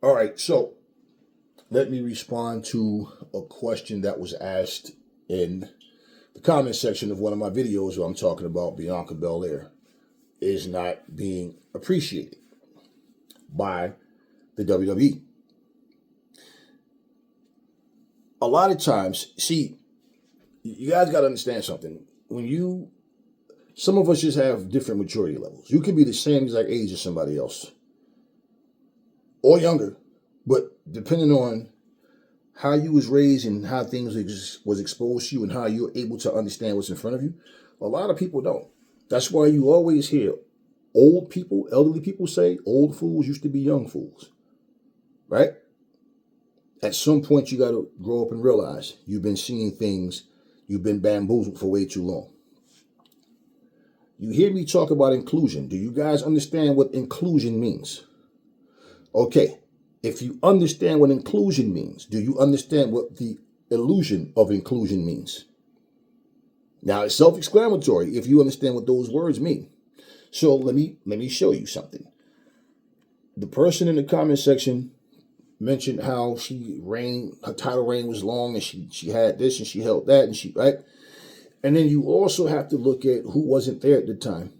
All right, so let me respond to a question that was asked in the comment section of one of my videos where I'm talking about Bianca Belair is not being appreciated by the WWE. A lot of times, see, you guys got to understand something. Some of us just have different maturity levels. You can be the same exact age as somebody else or younger, but depending on how you was raised and how things was exposed to you and how you're able to understand what's in front of you, a lot of people don't. That's why you always hear old people, elderly people say, old fools used to be young fools, right? At some point, you got to grow up and realize you've been seeing things, you've been bamboozled for way too long. You hear me talk about inclusion. Do you guys understand what inclusion means? Okay, if you understand what inclusion means, do you understand what the illusion of inclusion means? Now, it's self-explanatory if you understand what those words mean. So let me show you something. The person in the comment section mentioned how her title reign was long, and she had this and she held that, and right? And then you also have to look at who wasn't there at the time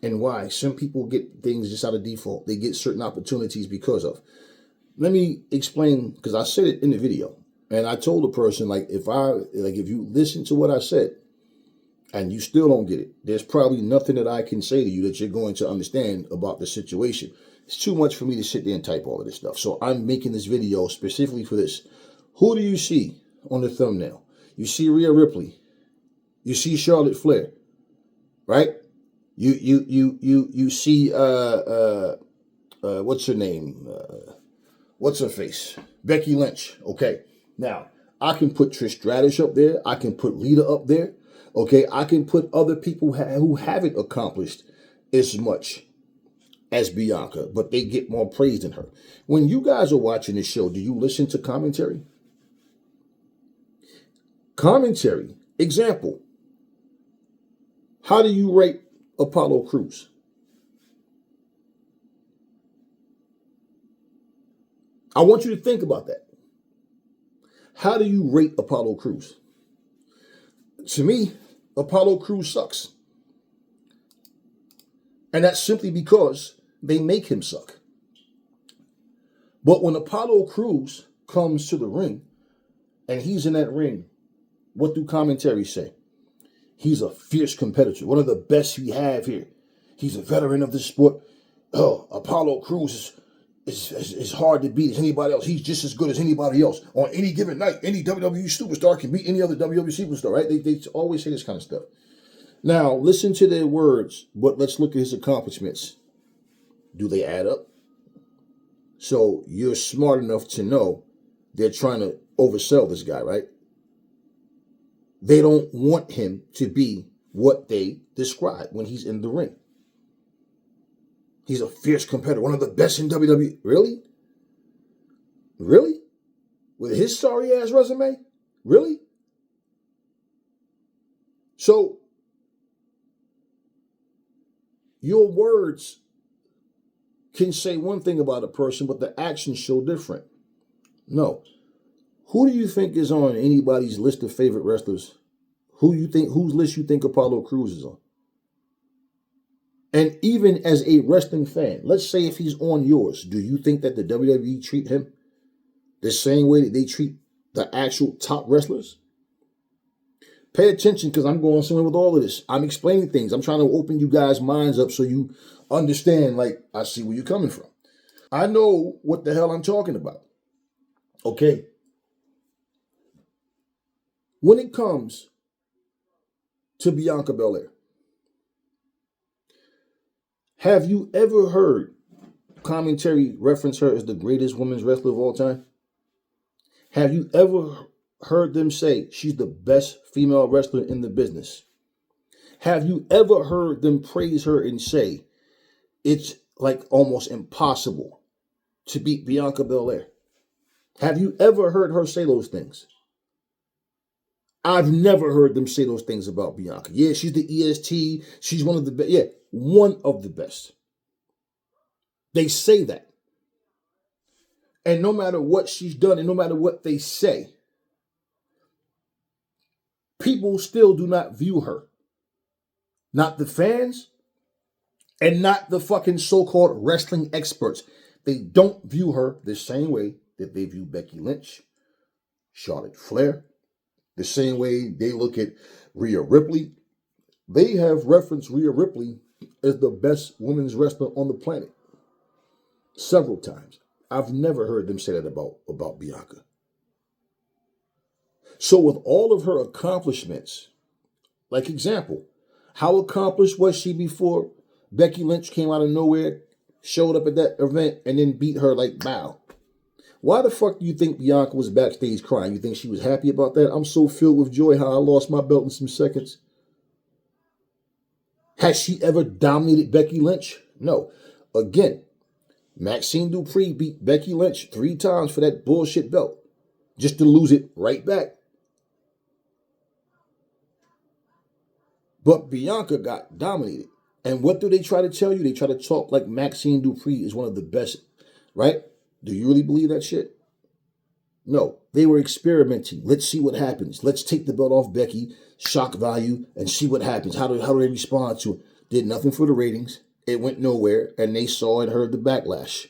and why. Some people get things just out of default. They get certain opportunities because of. Let me explain, because I said it in the video, and I told the person, if you listen to what I said and you still don't get it, there's probably nothing that I can say to you that you're going to understand about the situation. It's too much for me to sit there and type all of this stuff. So I'm making this video specifically for this. Who do you see on the thumbnail? You see Rhea Ripley. You see Charlotte Flair, right? You see what's her name? What's her face? Becky Lynch. Okay. Now, I can put Trish Stratus up there. I can put Lita up there. Okay. I can put other people who haven't accomplished as much as Bianca, but they get more praise than her. When you guys are watching this show, do you listen to commentary? Commentary. Example. How do you rate Apollo Crews? I want you to think about that. How do you rate Apollo Crews? To me, Apollo Crews sucks. And that's simply because they make him suck. But when Apollo Crews comes to the ring, and he's in that ring, what do commentaries say? He's a fierce competitor, one of the best we have here. He's a veteran of this sport. Oh, Apollo Crews is hard to beat as anybody else. He's just as good as anybody else. On any given night, any WWE superstar can beat any other WWE superstar, right? They always say this kind of stuff. Now, listen to their words, but let's look at his accomplishments. Do they add up? So you're smart enough to know they're trying to oversell this guy, right? They don't want him to be what they describe when he's in the ring. He's a fierce competitor, one of the best in WWE. Really? Really? With his sorry-ass resume? Really? So, your words can say one thing about a person, but the actions show different. No. Who do you think is on anybody's list of favorite wrestlers? Whose list you think Apollo Crews is on? And even as a wrestling fan, let's say if he's on yours, do you think that the WWE treat him the same way that they treat the actual top wrestlers? Pay attention, because I'm going somewhere with all of this. I'm explaining things. I'm trying to open you guys' minds up so you understand, I see where you're coming from. I know what the hell I'm talking about. Okay. When it comes to Bianca Belair, have you ever heard commentary reference her as the greatest women's wrestler of all time? Have you ever heard them say she's the best female wrestler in the business? Have you ever heard them praise her and say it's almost impossible to beat Bianca Belair? Have you ever heard her say those things? I've never heard them say those things about Bianca. Yeah, she's the EST. She's one of the best. Yeah, one of the best. They say that. And no matter what she's done and no matter what they say, people still do not view her. Not the fans and not the fucking so-called wrestling experts. They don't view her the same way that they view Becky Lynch, Charlotte Flair, the same way they look at Rhea Ripley. They have referenced Rhea Ripley as the best women's wrestler on the planet several times. I've never heard them say that about Bianca. So with all of her accomplishments, like example, how accomplished was she before Becky Lynch came out of nowhere, showed up at that event, and then beat her like bow? Why the fuck do you think Bianca was backstage crying? You think she was happy about that? I'm so filled with joy how I lost my belt in some seconds. Has she ever dominated Becky Lynch? No. Again, Maxine Dupree beat Becky Lynch 3 times for that bullshit belt, just to lose it right back. But Bianca got dominated. And what do they try to tell you? They try to talk like Maxine Dupree is one of the best, right? Do you really believe that shit? No. They were experimenting. Let's see what happens. Let's take the belt off Becky, shock value, and see what happens. How do they respond to it? Did nothing for the ratings. It went nowhere, and they saw and heard the backlash.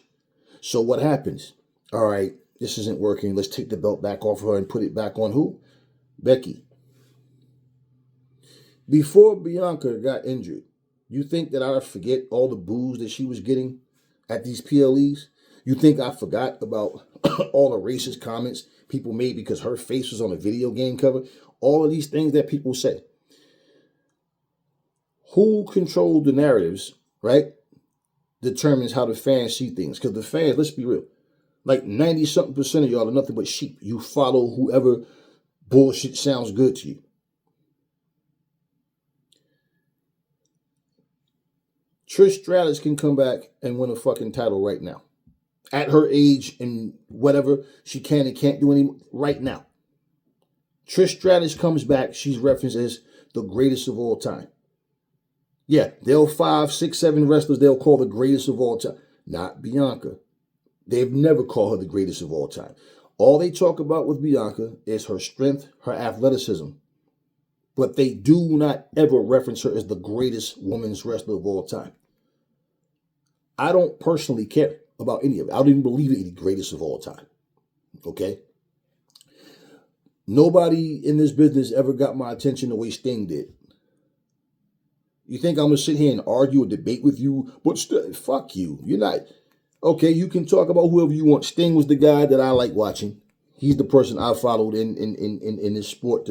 So what happens? All right, this isn't working. Let's take the belt back off her and put it back on who? Becky. Before Bianca got injured, you think that I forget all the boos that she was getting at these PLEs? You think I forgot about all the racist comments people made because her face was on a video game cover? All of these things that people say. Who controls the narratives, right, determines how the fans see things. Because the fans, let's be real, like 90-something% of y'all are nothing but sheep. You follow whoever bullshit sounds good to you. Trish Stratus can come back and win a fucking title right now. At her age and whatever she can and can't do anymore, right now. Trish Stratus comes back, she's referenced as the greatest of all time. Yeah, they'll 5, 6, 7 wrestlers they'll call the greatest of all time. Not Bianca. They've never called her the greatest of all time. All they talk about with Bianca is her strength, her athleticism. But they do not ever reference her as the greatest women's wrestler of all time. I don't personally care about any of it. I don't even believe in the greatest of all time. Okay? Nobody in this business ever got my attention the way Sting did. You think I'm going to sit here and argue or debate with you? But fuck you. You're not. Okay, you can talk about whoever you want. Sting was the guy that I like watching. He's the person I followed in this sport,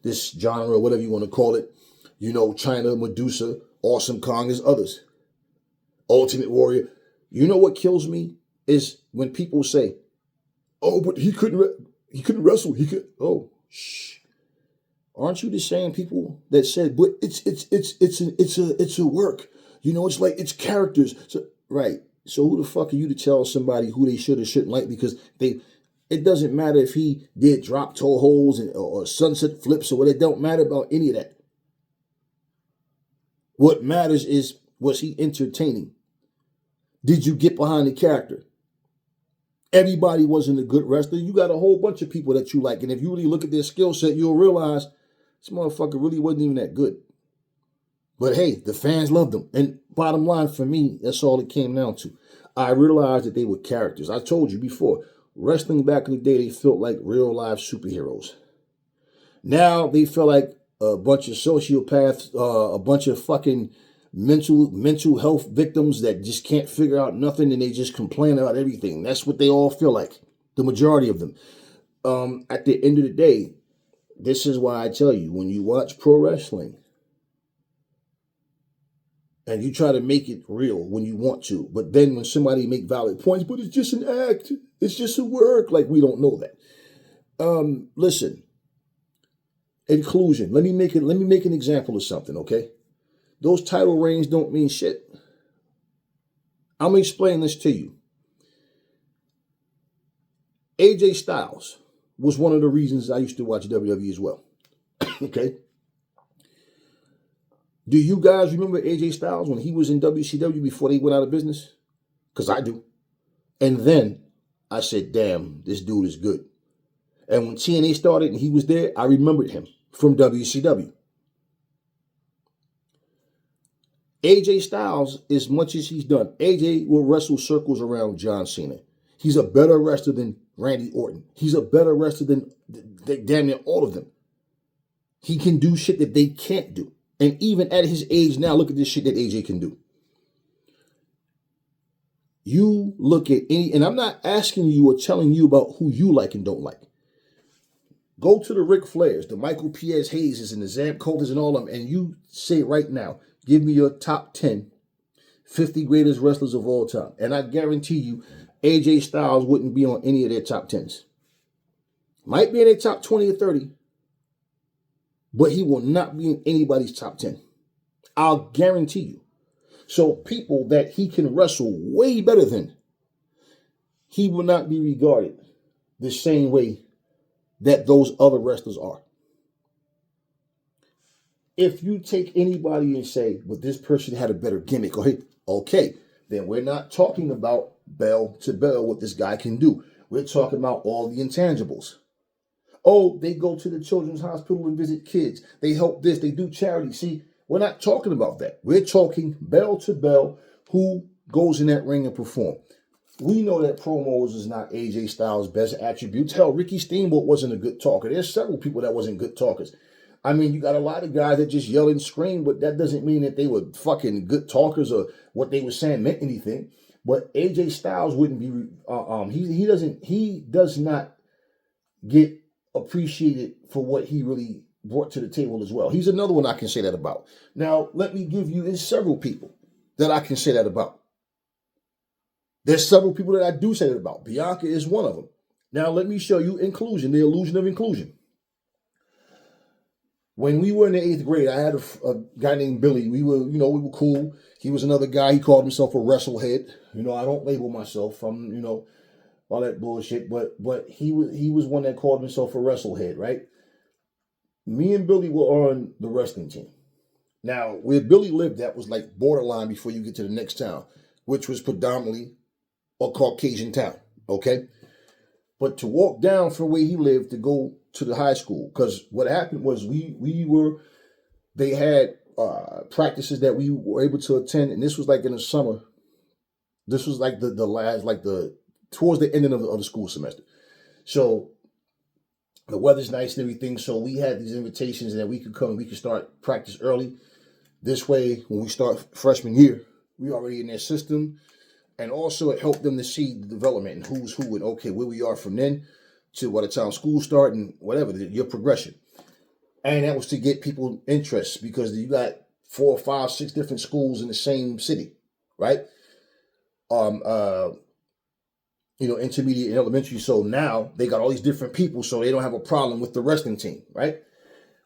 this genre, whatever you want to call it. You know, China, Medusa, Awesome Kong, there's others. Ultimate Warrior. You know what kills me is when people say, "Oh, but he couldn't wrestle. He could." Oh, shh. Aren't you the same people that said, "But it's a work. You know, it's like it's characters." So right. So who the fuck are you to tell somebody who they should or shouldn't like? Because it doesn't matter if he did drop toe holds or sunset flips or what. It don't matter about any of that. What matters is, was he entertaining? Did you get behind the character? Everybody wasn't a good wrestler. You got a whole bunch of people that you like. And if you really look at their skill set, you'll realize this motherfucker really wasn't even that good. But hey, the fans loved them. And bottom line for me, that's all it came down to. I realized that they were characters. I told you before, wrestling back in the day, they felt like real life superheroes. Now they feel like a bunch of sociopaths, a bunch of fucking mental health victims that just can't figure out nothing and they just complain about everything. That's what they all feel like, the majority of them. At the end of the day, this is why I tell you, when you watch pro wrestling and you try to make it real when you want to, but then when somebody make valid points, but it's just an act, it's just a work, like we don't know that. Listen, inclusion. Let me make an example of something, okay? Those title reigns don't mean shit. I'm going to explain this to you. AJ Styles was one of the reasons I used to watch WWE as well. Okay? Do you guys remember AJ Styles when he was in WCW before they went out of business? Because I do. And then I said, damn, this dude is good. And when TNA started and he was there, I remembered him from WCW. AJ Styles, as much as he's done, AJ will wrestle circles around John Cena. He's a better wrestler than Randy Orton. He's a better wrestler than damn near all of them. He can do shit that they can't do. And even at his age now, look at this shit that AJ can do. You look at any, and I'm not asking you or telling you about who you like and don't like. Go to the Ric Flairs, the Michael P.S. Hayeses, and the Zab Coulters and all of them, and you say right now, give me your top 10, 50 greatest wrestlers of all time. And I guarantee you, AJ Styles wouldn't be on any of their top 10s. Might be in their top 20 or 30, but he will not be in anybody's top 10. I'll guarantee you. So people that he can wrestle way better than, he will not be regarded the same way that those other wrestlers are. If you take anybody and say, well, this person had a better gimmick, okay, then we're not talking about bell to bell what this guy can do. We're talking about all the intangibles. Oh, they go to the children's hospital and visit kids. They help this. They do charity. See, we're not talking about that. We're talking bell to bell who goes in that ring and perform. We know that promos is not AJ Styles' best attributes. Hell, Ricky Steamboat wasn't a good talker. There's several people that wasn't good talkers. I mean, you got a lot of guys that just yell and scream, but that doesn't mean that they were fucking good talkers or what they were saying meant anything. But AJ Styles wouldn't be. He does not get appreciated for what he really brought to the table as well. He's another one I can say that about. Now, let me give you, there's several people that I can say that about. There's several people that I do say that about. Bianca is one of them. Now, let me show you inclusion, the illusion of inclusion. When we were in the 8th grade, I had a guy named Billy. We were cool. He was another guy. He called himself a wrestlehead. I don't label myself. I'm, all that bullshit. But he was one that called himself a wrestlehead, right? Me and Billy were on the wrestling team. Now, where Billy lived, that was like borderline before you get to the next town, which was predominantly a Caucasian town, okay? But to walk down from where he lived to go to the high school, because what happened was they had practices that we were able to attend, and this was like in the summer. This was like the last, towards the ending of the school semester. So the weather's nice and everything, so we had these invitations and that we could come and we could start practice early. This way, when we start freshman year, we already in their system. And also it helped them to see the development and who's who and okay, where we are from then to by the time school start and whatever, your progression. And that was to get people interest because you got 4, 5, 6 different schools in the same city, right? Intermediate and elementary. So now they got all these different people, so they don't have a problem with the wrestling team, right?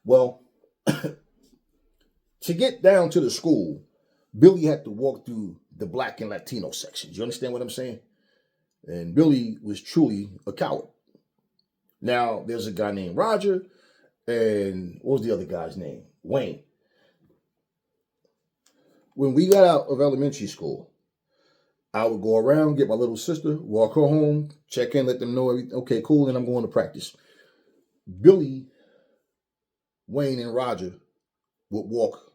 Well, to get down to the school, Billy had to walk through the Black and Latino sections. You understand what I'm saying? And Billy was truly a coward. Now, there's a guy named Roger, and what was the other guy's name? Wayne. When we got out of elementary school, I would go around, get my little sister, walk her home, check in, let them know everything. Okay, cool, and I'm going to practice. Billy, Wayne, and Roger would walk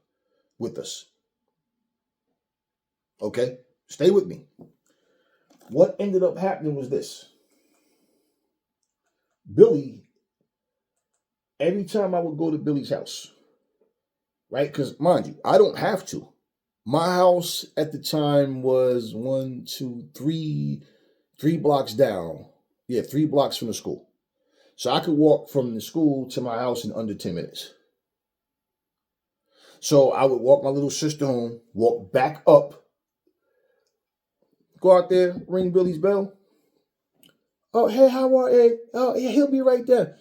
with us. Okay? Stay with me. What ended up happening was this. Billy, every time I would go to Billy's house, right? Because, mind you, I don't have to. My house at the time was 3 blocks down. Yeah, 3 blocks from the school. So I could walk from the school to my house in under 10 minutes. So I would walk my little sister home, walk back up, go out there, ring Billy's bell. Oh, hey, how are you? Oh, yeah, he'll be right there.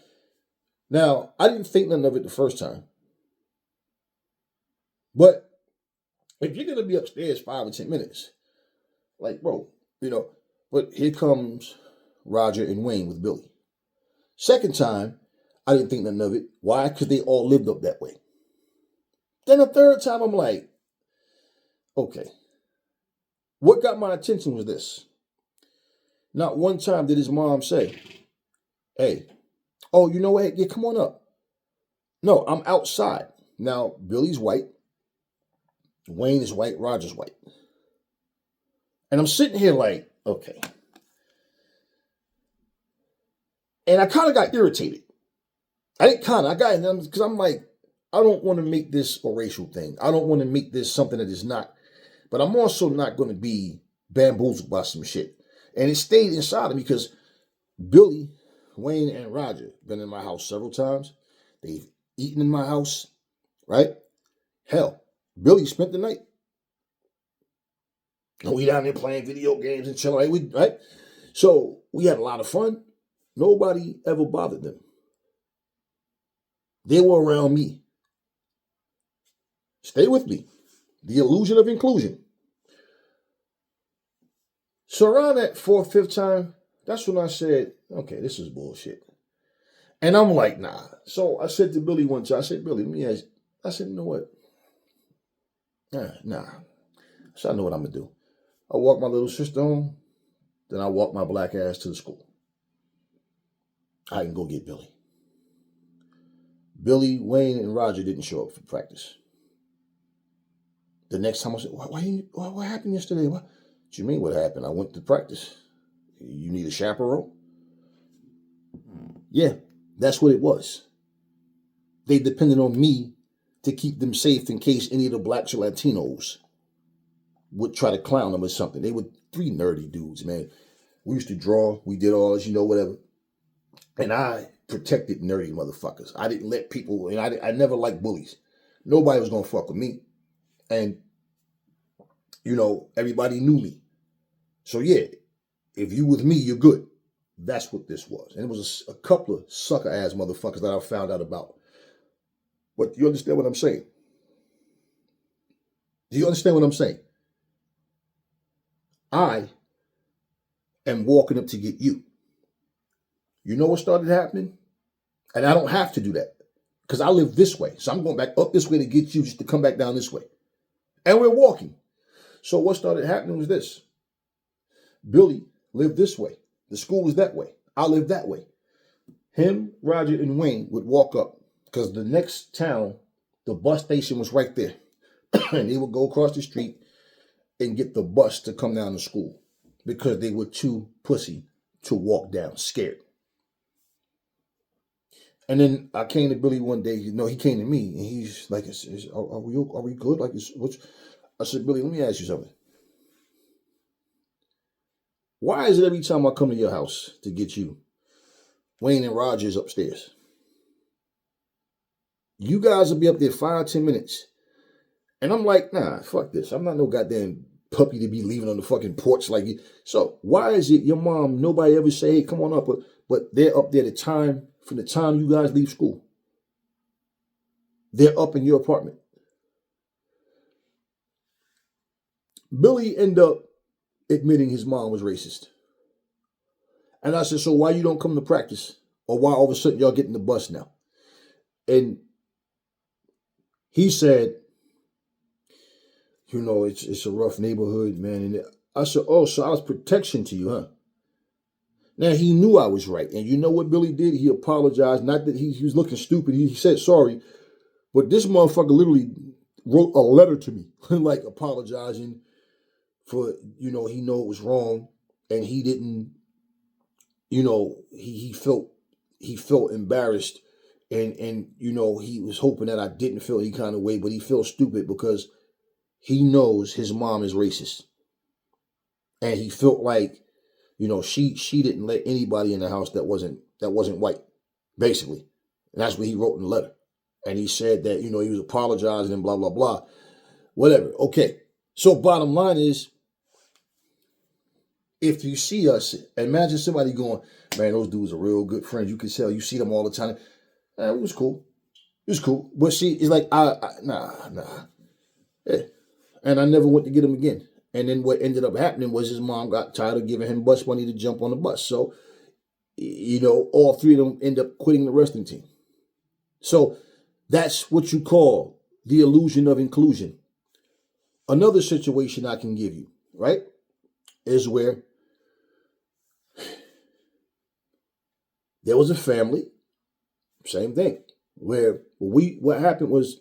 Now, I didn't think nothing of it the first time. But if you're going to be upstairs 5 or 10 minutes, bro, but here comes Roger and Wayne with Billy. Second time, I didn't think nothing of it. Why? Because they all lived up that way. Then the third time, I'm like, okay. What got my attention was this. Not one time did his mom say, hey, oh, you know what? Yeah, come on up. No, I'm outside. Now, Billy's white. Wayne is white. Roger's white. And I'm sitting here like, okay. And I kind of got irritated. I got, because I'm like, I don't want to make this a racial thing. I don't want to make this something that is not. But I'm also not going to be bamboozled by some shit. And it stayed inside of me because Billy, Wayne, and Roger been in my house several times. They've eaten in my house, right? Hell, Billy spent the night. And we down there playing video games and chilling, right? So we had a lot of fun. Nobody ever bothered them. They were around me. Stay with me. The illusion of inclusion. So around that fourth, fifth time, that's when I said, okay, this is bullshit. And I'm like, nah. So I said to Billy one time, I said, Billy, let me ask you. I said, you know what? Nah. So I know what I'm going to do. I walk my little sister home, then I walk my black ass to the school. I can go get Billy. Billy, Wayne, and Roger didn't show up for practice. The next time I said, what happened yesterday? What you mean what happened? I went to practice. You need a chaperone? Yeah, that's what it was. They depended on me to keep them safe in case any of the blacks or Latinos would try to clown them or something. They were three nerdy dudes, man. We used to draw. We did all this, whatever. And I protected nerdy motherfuckers. I didn't let people, and I never liked bullies. Nobody was going to fuck with me. And, everybody knew me. So, yeah, if you with me, you're good. That's what this was. And it was a couple of sucker-ass motherfuckers that I found out about. But you understand what I'm saying? Do you understand what I'm saying? I am walking up to get you. You know what started happening? And I don't have to do that because I live this way. So I'm going back up this way to get you just to come back down this way. And we're walking. So what started happening was this. Billy lived this way. The school was that way. I lived that way. Him, Roger, and Wayne would walk up because the next town, the bus station was right there. And they would go across the street and get the bus to come down to school because they were too pussy to walk down, scared. And then I came to Billy one day. He came to me and he's like, "Are we good? Like, I said, Billy, let me ask you something. Why is it every time I come to your house to get you, Wayne and Roger is upstairs? You guys will be up there 5-10 minutes. And I'm like, nah, fuck this. I'm not no goddamn puppy to be leaving on the fucking porch like you. So why is it your mom, nobody ever say, hey, come on up, but they're up there from the time you guys leave school. They're up in your apartment. Billy ended up admitting his mom was racist. And I said, so why you don't come to practice? Or why all of a sudden y'all getting the bus now? And he said, it's a rough neighborhood, man. And I said, oh, so I was protection to you, huh? Now, he knew I was right. And you know what Billy did? He apologized. Not that he was looking stupid. He said sorry. But this motherfucker literally wrote a letter to me, like apologizing for, he know it was wrong. And he didn't, he felt embarrassed. And he was hoping that I didn't feel any kind of way. But he felt stupid because he knows his mom is racist. And he felt like, she didn't let anybody in the house that wasn't white, basically. And that's what he wrote in the letter. And he said that, he was apologizing and blah, blah, blah. Whatever. Okay. So bottom line is, if you see us, imagine somebody going, man, those dudes are real good friends. You can tell, you see them all the time. It was cool. It was cool. But see, it's like, nah. Yeah. And I never went to get him again. And then what ended up happening was his mom got tired of giving him bus money to jump on the bus. So, all three of them end up quitting the wrestling team. So that's what you call the illusion of inclusion. Another situation I can give you, right, is where There was a family, same thing, where what happened was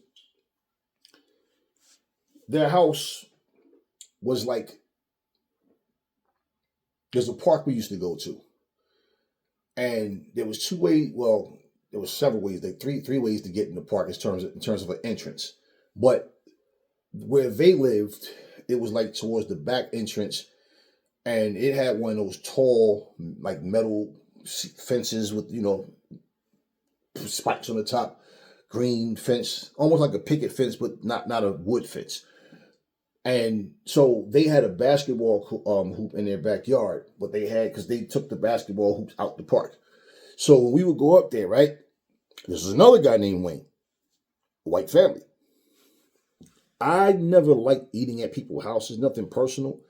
their house was like, there's a park we used to go to, and there was two ways. Well, there was several ways. Like three ways to get in the park in terms of an entrance. But where they lived, it was like towards the back entrance, and it had one of those tall, like metal fences with spikes on the top, green fence, almost like a picket fence, but not a wood fence. And so they had a basketball hoop in their backyard, but they had, because they took the basketball hoops out the park. So when we would go up there, right, this is another guy named Wayne, a white family. I never liked eating at people's houses, nothing personal.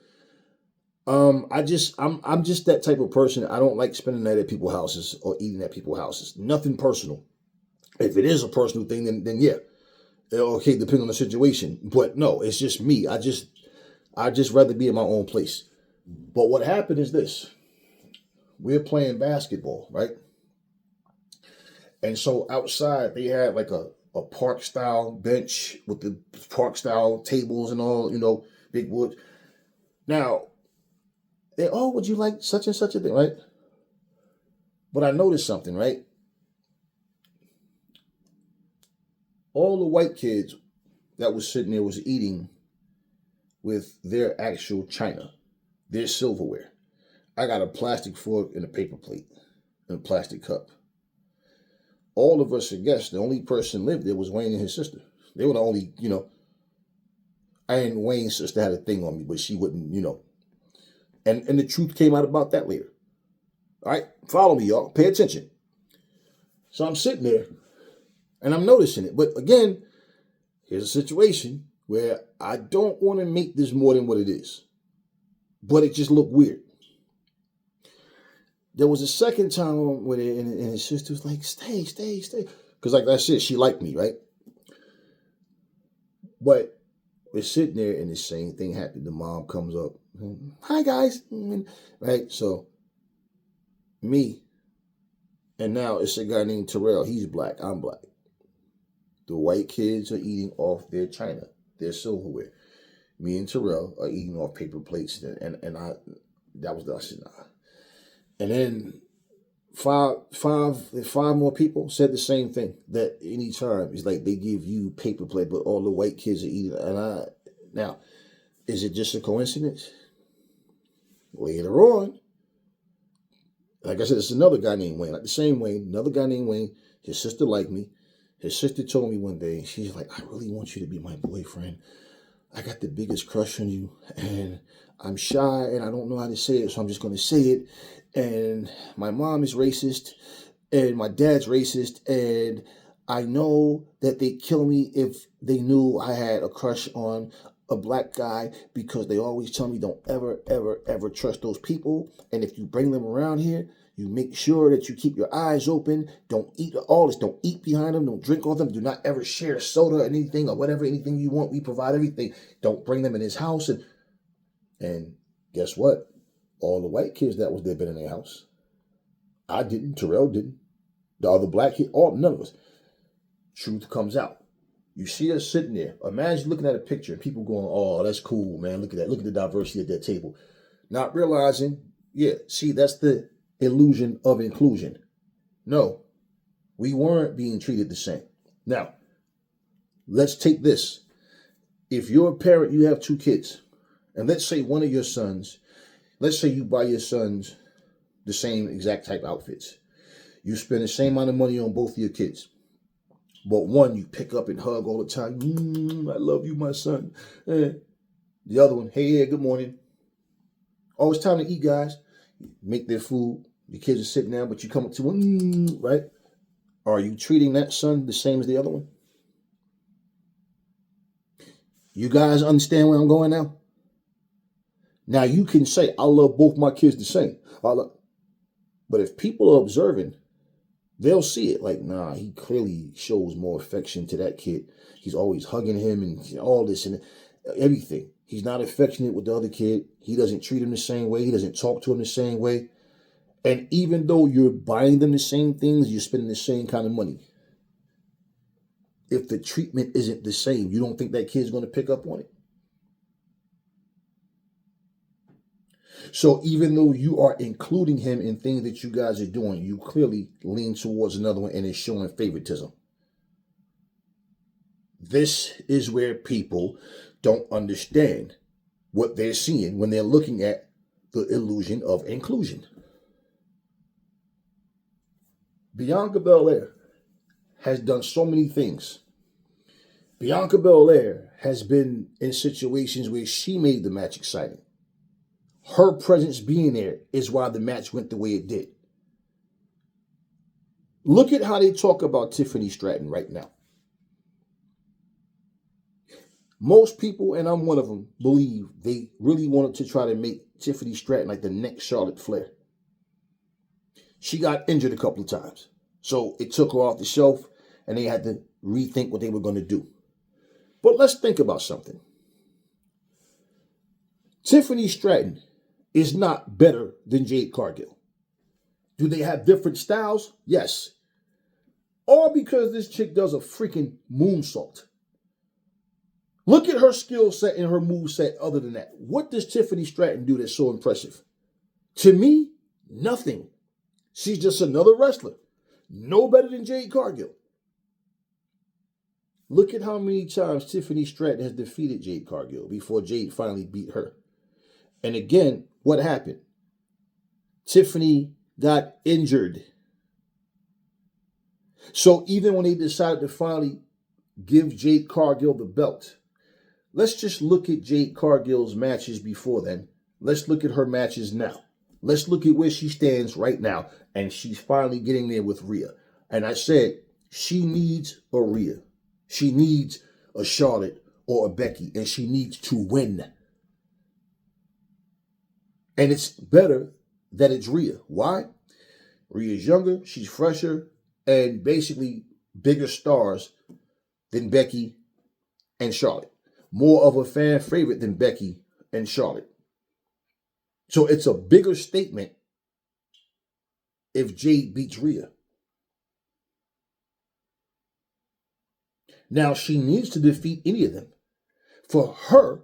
I'm just that type of person. I don't like spending the night at people's houses or eating at people's houses. Nothing personal. If it is a personal thing, then yeah. Okay, depending on the situation. But no, it's just me. I just rather be in my own place. But what happened is this. We're playing basketball, right? And so outside they had like a park style bench with the park style tables and all, big wood. Now, would you like such and such a thing, right? But I noticed something, right? All the white kids that was sitting there was eating with their actual china, their silverware. I got a plastic fork and a paper plate and a plastic cup. All of us, I guess, the only person lived there was Wayne and his sister. They were the only, and Wayne's sister had a thing on me, but she wouldn't, And the truth came out about that later. All right, follow me, y'all. Pay attention. So I'm sitting there, and I'm noticing it. But again, here's a situation where I don't want to make this more than what it is. But it just looked weird. There was a second time when and his sister was like, stay. Because like I said, she liked me, right? But we're sitting there and the same thing happened. The mom comes up. Hi, guys. Right? So, me. And now it's a guy named Terrell. He's black. I'm black. The white kids are eating off their china, their silverware. Me and Terrell are eating off paper plates. And I said, nah. And then five more people said the same thing. That anytime it's like they give you paper plate, but all the white kids are eating. Now, is it just a coincidence? Later on, like I said, it's another guy named Wayne, like the same Wayne, another guy named Wayne. His sister liked me. His sister told me one day, she's like, I really want you to be my boyfriend. I got the biggest crush on you, and I'm shy, and I don't know how to say it, so I'm just going to say it. And my mom is racist, and my dad's racist, and I know that they'd kill me if they knew I had a crush on a black guy, because they always tell me don't ever, ever, ever trust those people. And if you bring them around here, you make sure that you keep your eyes open. Don't eat all this. Don't eat behind them. Don't drink on them. Do not ever share soda or anything or whatever, anything you want. We provide everything. Don't bring them in his house. And guess what? All the white kids that was there been in their house. I didn't. Terrell didn't. The other black kid, none of us. Truth comes out. You see us sitting there. Imagine looking at a picture and people going, oh, that's cool, man. Look at that. Look at the diversity at that table. Not realizing, see, that's the illusion of inclusion. No, we weren't being treated the same. Now, let's take this. If you're a parent, you have two kids, and let's say one of your sons, let's say you buy your sons the same exact type outfits. You spend the same amount of money on both of your kids. But one you pick up and hug all the time. I love you, my son. The other one, hey, good morning. Oh, it's time to eat, guys. Make their food. The kids are sitting down, but you come up to one, right? Are you treating that son the same as the other one? You guys understand where I'm going now? Now, you can say, I love both my kids the same. But if people are observing, they'll see it like, nah, he clearly shows more affection to that kid. He's always hugging him and all this and everything. He's not affectionate with the other kid. He doesn't treat him the same way. He doesn't talk to him the same way. And even though you're buying them the same things, you're spending the same kind of money. If the treatment isn't the same, you don't think that kid's going to pick up on it? So even though you are including him in things that you guys are doing, you clearly lean towards another one and it's showing favoritism. This is where people don't understand what they're seeing when they're looking at the illusion of inclusion. Bianca Belair has done so many things. Bianca Belair has been in situations where she made the match exciting. Her presence being there is why the match went the way it did. Look at how they talk about Tiffany Stratton right now. Most people, and I'm one of them, believe they really wanted to try to make Tiffany Stratton like the next Charlotte Flair. She got injured a couple of times. So it took her off the shelf and they had to rethink what they were going to do. But let's think about something. Tiffany Stratton is not better than Jade Cargill. Do they have different styles? Yes. All because this chick does a freaking moonsault. Look at her skill set and her move set other than that. What does Tiffany Stratton do that's so impressive? To me, nothing. She's just another wrestler. No better than Jade Cargill. Look at how many times Tiffany Stratton has defeated Jade Cargill before Jade finally beat her. And again, what happened? Tiffany got injured. So even when they decided to finally give Jade Cargill the belt, let's just look at Jade Cargill's matches before then. Let's look at her matches now. Let's look at where she stands right now. And she's finally getting there with Rhea. And I said, she needs a Rhea. She needs a Charlotte or a Becky. And she needs to win. And it's better that it's Rhea. Why? Rhea's younger, she's fresher, and basically bigger stars than Becky and Charlotte. More of a fan favorite than Becky and Charlotte. So it's a bigger statement if Jade beats Rhea. Now, she needs to defeat any of them for her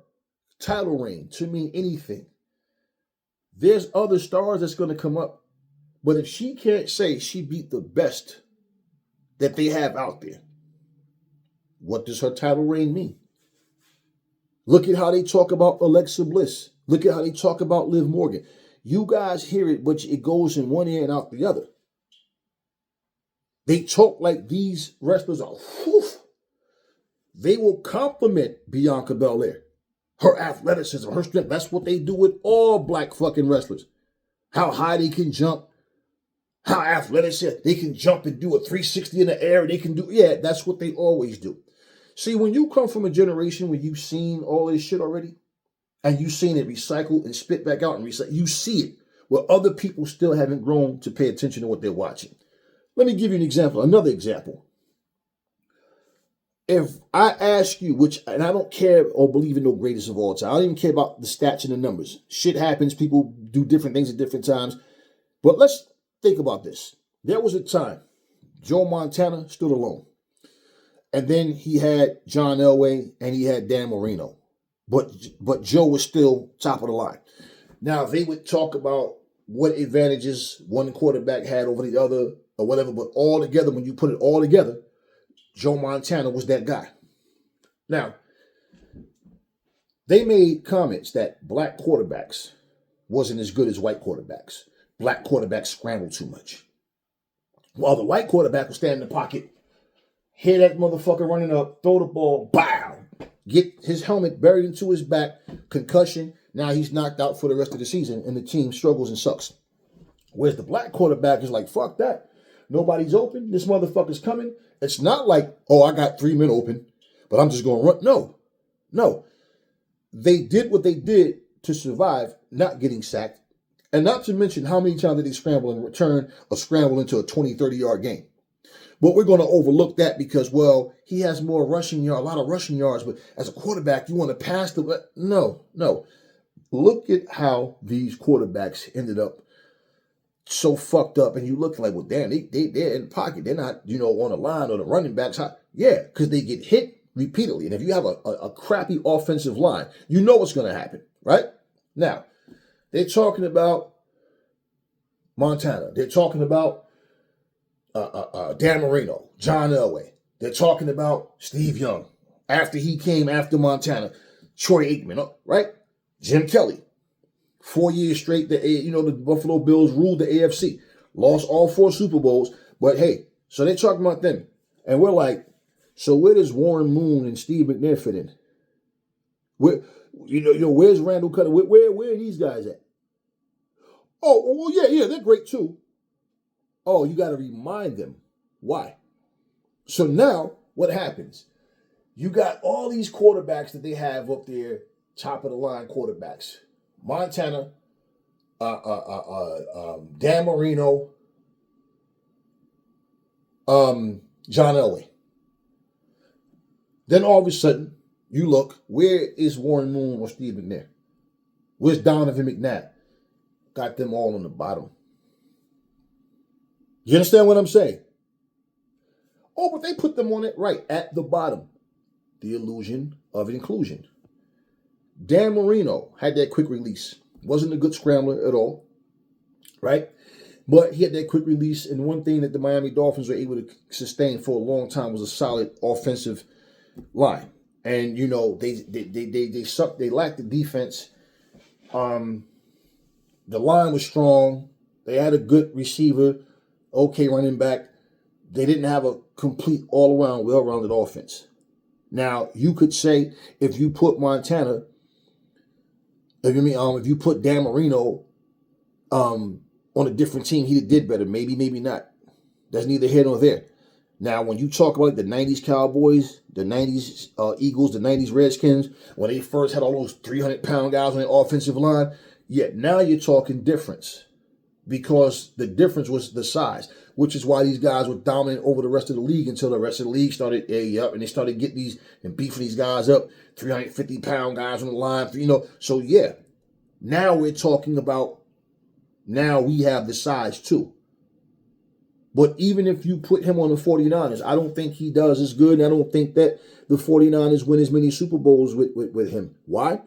title reign to mean anything. There's other stars that's going to come up, but if she can't say she beat the best that they have out there, what does her title reign mean? Look at how they talk about Alexa Bliss. Look at how they talk about Liv Morgan. You guys hear it, but it goes in one ear and out the other. They talk like these wrestlers are, whew, they will compliment Bianca Belair. Her athleticism, her strength. That's what they do with all black fucking wrestlers. How high they can jump. How athletic they can jump and do a 360 in the air. They can do, yeah, that's what they always do. See, when you come from a generation where you've seen all this shit already, and you've seen it recycled and spit back out and recycle, you see it where other people still haven't grown to pay attention to what they're watching. Let me give you an example, another example. If I ask you, which, and I don't care or believe in no greatest of all time. I don't even care about the stats and the numbers. Shit happens. People do different things at different times. But let's think about this. There was a time Joe Montana stood alone. And then he had John Elway and he had Dan Marino. But Joe was still top of the line. Now, they would talk about what advantages one quarterback had over the other or whatever. But all together, when you put it all together, Joe Montana was that guy. Now, they made comments that black quarterbacks wasn't as good as white quarterbacks. Black quarterbacks scrambled too much. While the white quarterback would stand in the pocket, hear that motherfucker running up, throw the ball, bow, get his helmet buried into his back, concussion. Now he's knocked out for the rest of the season and the team struggles and sucks. Whereas the black quarterback is like, fuck that. Nobody's open. This motherfucker's coming. It's not like, oh, I got 3 men open, but I'm just going to run. No. They did what they did to survive not getting sacked. And not to mention how many times did they scramble and return or scramble into a 20, 30-yard game. But we're going to overlook that because, well, he has more rushing yards, a lot of rushing yards. But as a quarterback, you want to pass the... No. Look at how these quarterbacks ended up so fucked up, and you looking like, well, damn, they're in the pocket. They're not, on the line or the running backs. Yeah, because they get hit repeatedly. And if you have a crappy offensive line, you know what's going to happen, right? Now, they're talking about Montana. They're talking about Dan Marino, John Elway. They're talking about Steve Young after he came after Montana, Troy Aikman, right? Jim Kelly. 4 years straight, the Buffalo Bills ruled the AFC, lost all 4 Super Bowls. But hey, so they're talking about them, and we're like, so where does Warren Moon and Steve McNair fit in? Where, where's Randall Cutter? Where are these guys at? Oh, well, yeah, they're great too. Oh, you got to remind them why. So now what happens? You got all these quarterbacks that they have up there, top of the line quarterbacks. Montana, Dan Marino, John Elway. Then all of a sudden, you look, where is Warren Moon or Steve McNair? Where's Donovan McNabb? Got them all on the bottom. You understand what I'm saying? Oh, but they put them on it right at the bottom. The illusion of inclusion. Dan Marino had that quick release. Wasn't a good scrambler at all, right? But he had that quick release, and one thing that the Miami Dolphins were able to sustain for a long time was a solid offensive line. And they sucked. They lacked the defense. The line was strong. They had a good receiver, okay running back. They didn't have a complete all-around, well-rounded offense. Now you could say if you put Montana. If you put Dan Marino on a different team, he'd have did better. Maybe not. That's neither here nor there. Now, when you talk about the 90s Cowboys, the 90s Eagles, the 90s Redskins, when they first had all those 300-pound guys on the offensive line, now you're talking difference. Because the difference was the size, which is why these guys were dominant over the rest of the league until the rest of the league started and they started getting these and beefing these guys up, 350-pound guys on the line, So, now we're talking about, now we have the size too. But even if you put him on the 49ers, I don't think he does as good, and I don't think that the 49ers win as many Super Bowls with him. Why?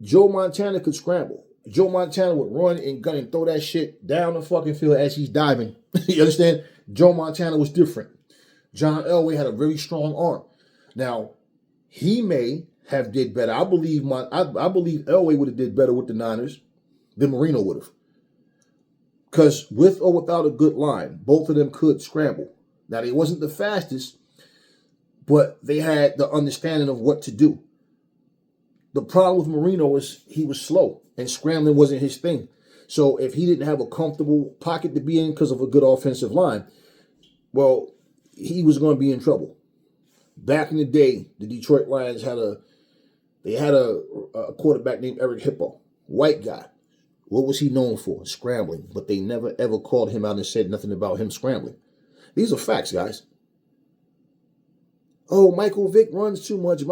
Joe Montana could scramble. Joe Montana would run and gun and throw that shit down the fucking field as he's diving. You understand? Joe Montana was different. John Elway had a very strong arm. Now, he may have did better. I believe Elway would have did better with the Niners than Marino would have. Because with or without a good line, both of them could scramble. Now, they wasn't the fastest, but they had the understanding of what to do. The problem with Marino was he was slow, and scrambling wasn't his thing. So if he didn't have a comfortable pocket to be in because of a good offensive line, well, he was going to be in trouble. Back in the day, the Detroit Lions had a quarterback named Eric Hippo, white guy. What was he known for? Scrambling. But they never, ever called him out and said nothing about him scrambling. These are facts, guys. Oh, Michael Vick runs too much.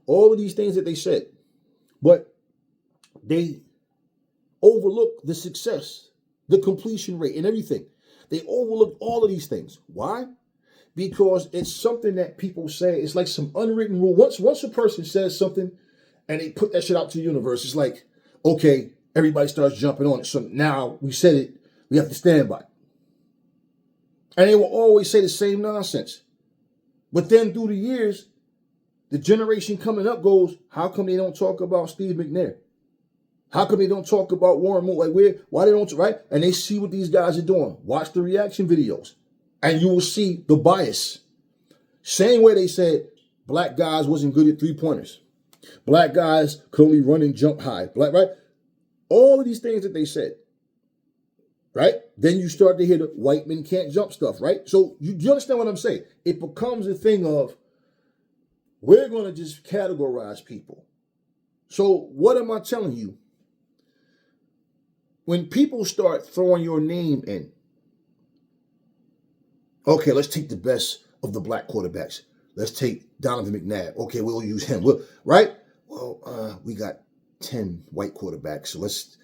All of these things that they said. But they overlooked the success, the completion rate, and everything. They overlooked all of these things. Why? Because it's something that people say. It's like some unwritten rule. Once a person says something and they put that shit out to the universe, it's like, okay, everybody starts jumping on it. So now we said it, we have to stand by it. And they will always say the same nonsense. But then through the years, the generation coming up goes, how come they don't talk about Steve McNair? How come they don't talk about Warren Moon? Why they don't, right? And they see what these guys are doing. Watch the reaction videos. And you will see the bias. Same way they said black guys wasn't good at three-pointers. Black guys could only run and jump high. Right? All of these things that they said. Right? Then you start to hear the white men can't jump stuff, right? So you understand what I'm saying? It becomes a thing of, we're going to just categorize people. So what am I telling you? When people start throwing your name in, okay, let's take the best of the black quarterbacks. Let's take Donovan McNabb. Okay, we'll use him. Right? Well, we got 10 white quarterbacks, so let's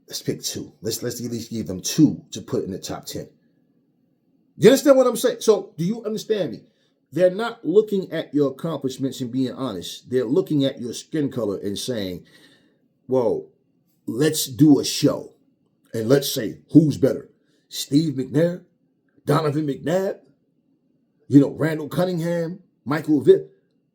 Let's pick two. Let's at least give them two to put in the top 10. You understand what I'm saying? So do you understand me? They're not looking at your accomplishments and being honest. They're looking at your skin color and saying, well, let's do a show. And let's say, who's better? Steve McNair? Donovan McNabb? Randall Cunningham? Michael Vick?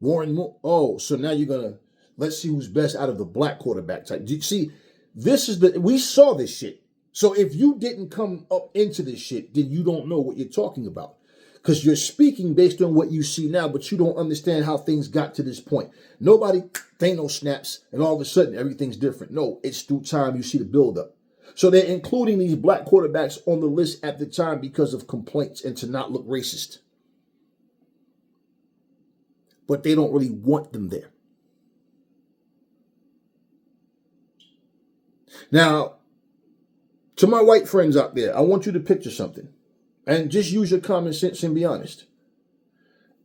Warren Moore? Oh, so now you're going to, let's see who's best out of the black quarterback type. Do you see, we saw this shit. So if you didn't come up into this shit, then you don't know what you're talking about. Because you're speaking based on what you see now, but you don't understand how things got to this point. Nobody, Thanos snaps, and all of a sudden everything's different. No, it's through time you see the buildup. So they're including these black quarterbacks on the list at the time because of complaints and to not look racist. But they don't really want them there. Now, to my white friends out there, I want you to picture something. And just use your common sense and be honest.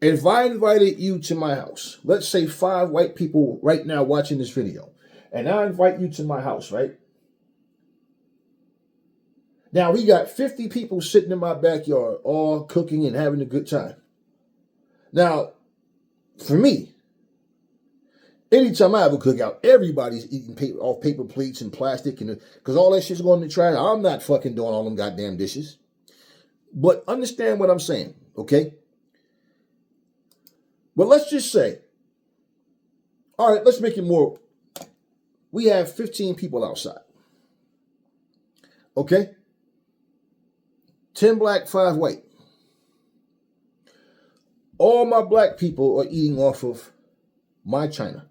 If I invited you to my house, let's say 5 white people right now watching this video, and I invite you to my house, right? Now we got 50 people sitting in my backyard, all cooking and having a good time. Now, for me, anytime I have a cookout, everybody's eating off paper plates and plastic, and because all that shit's going in the trash. I'm not fucking doing all them goddamn dishes. But understand what I'm saying, okay? But let's just say, all right, let's make it more. We have 15 people outside, okay? 10 black, 5 white. All my black people are eating off of my china,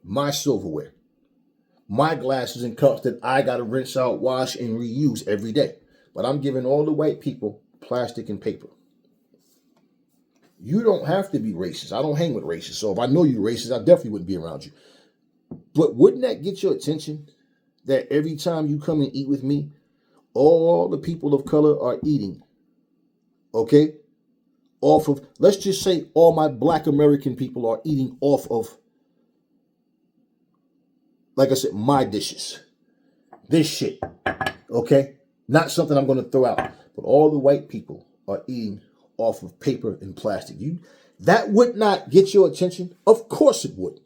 my silverware, my glasses and cups that I got to rinse out, wash, and reuse every day. But I'm giving all the white people plastic and paper. You don't have to be racist. I don't hang with racists. So if I know you're racist, I definitely wouldn't be around you. But wouldn't that get your attention that every time you come and eat with me, all the people of color are eating, okay? Off of, let's just say all my black American people are eating off of, like I said, my dishes. This shit, okay? Not something I'm going to throw out. But all the white people are eating off of paper and plastic. That would not get your attention? Of course it would.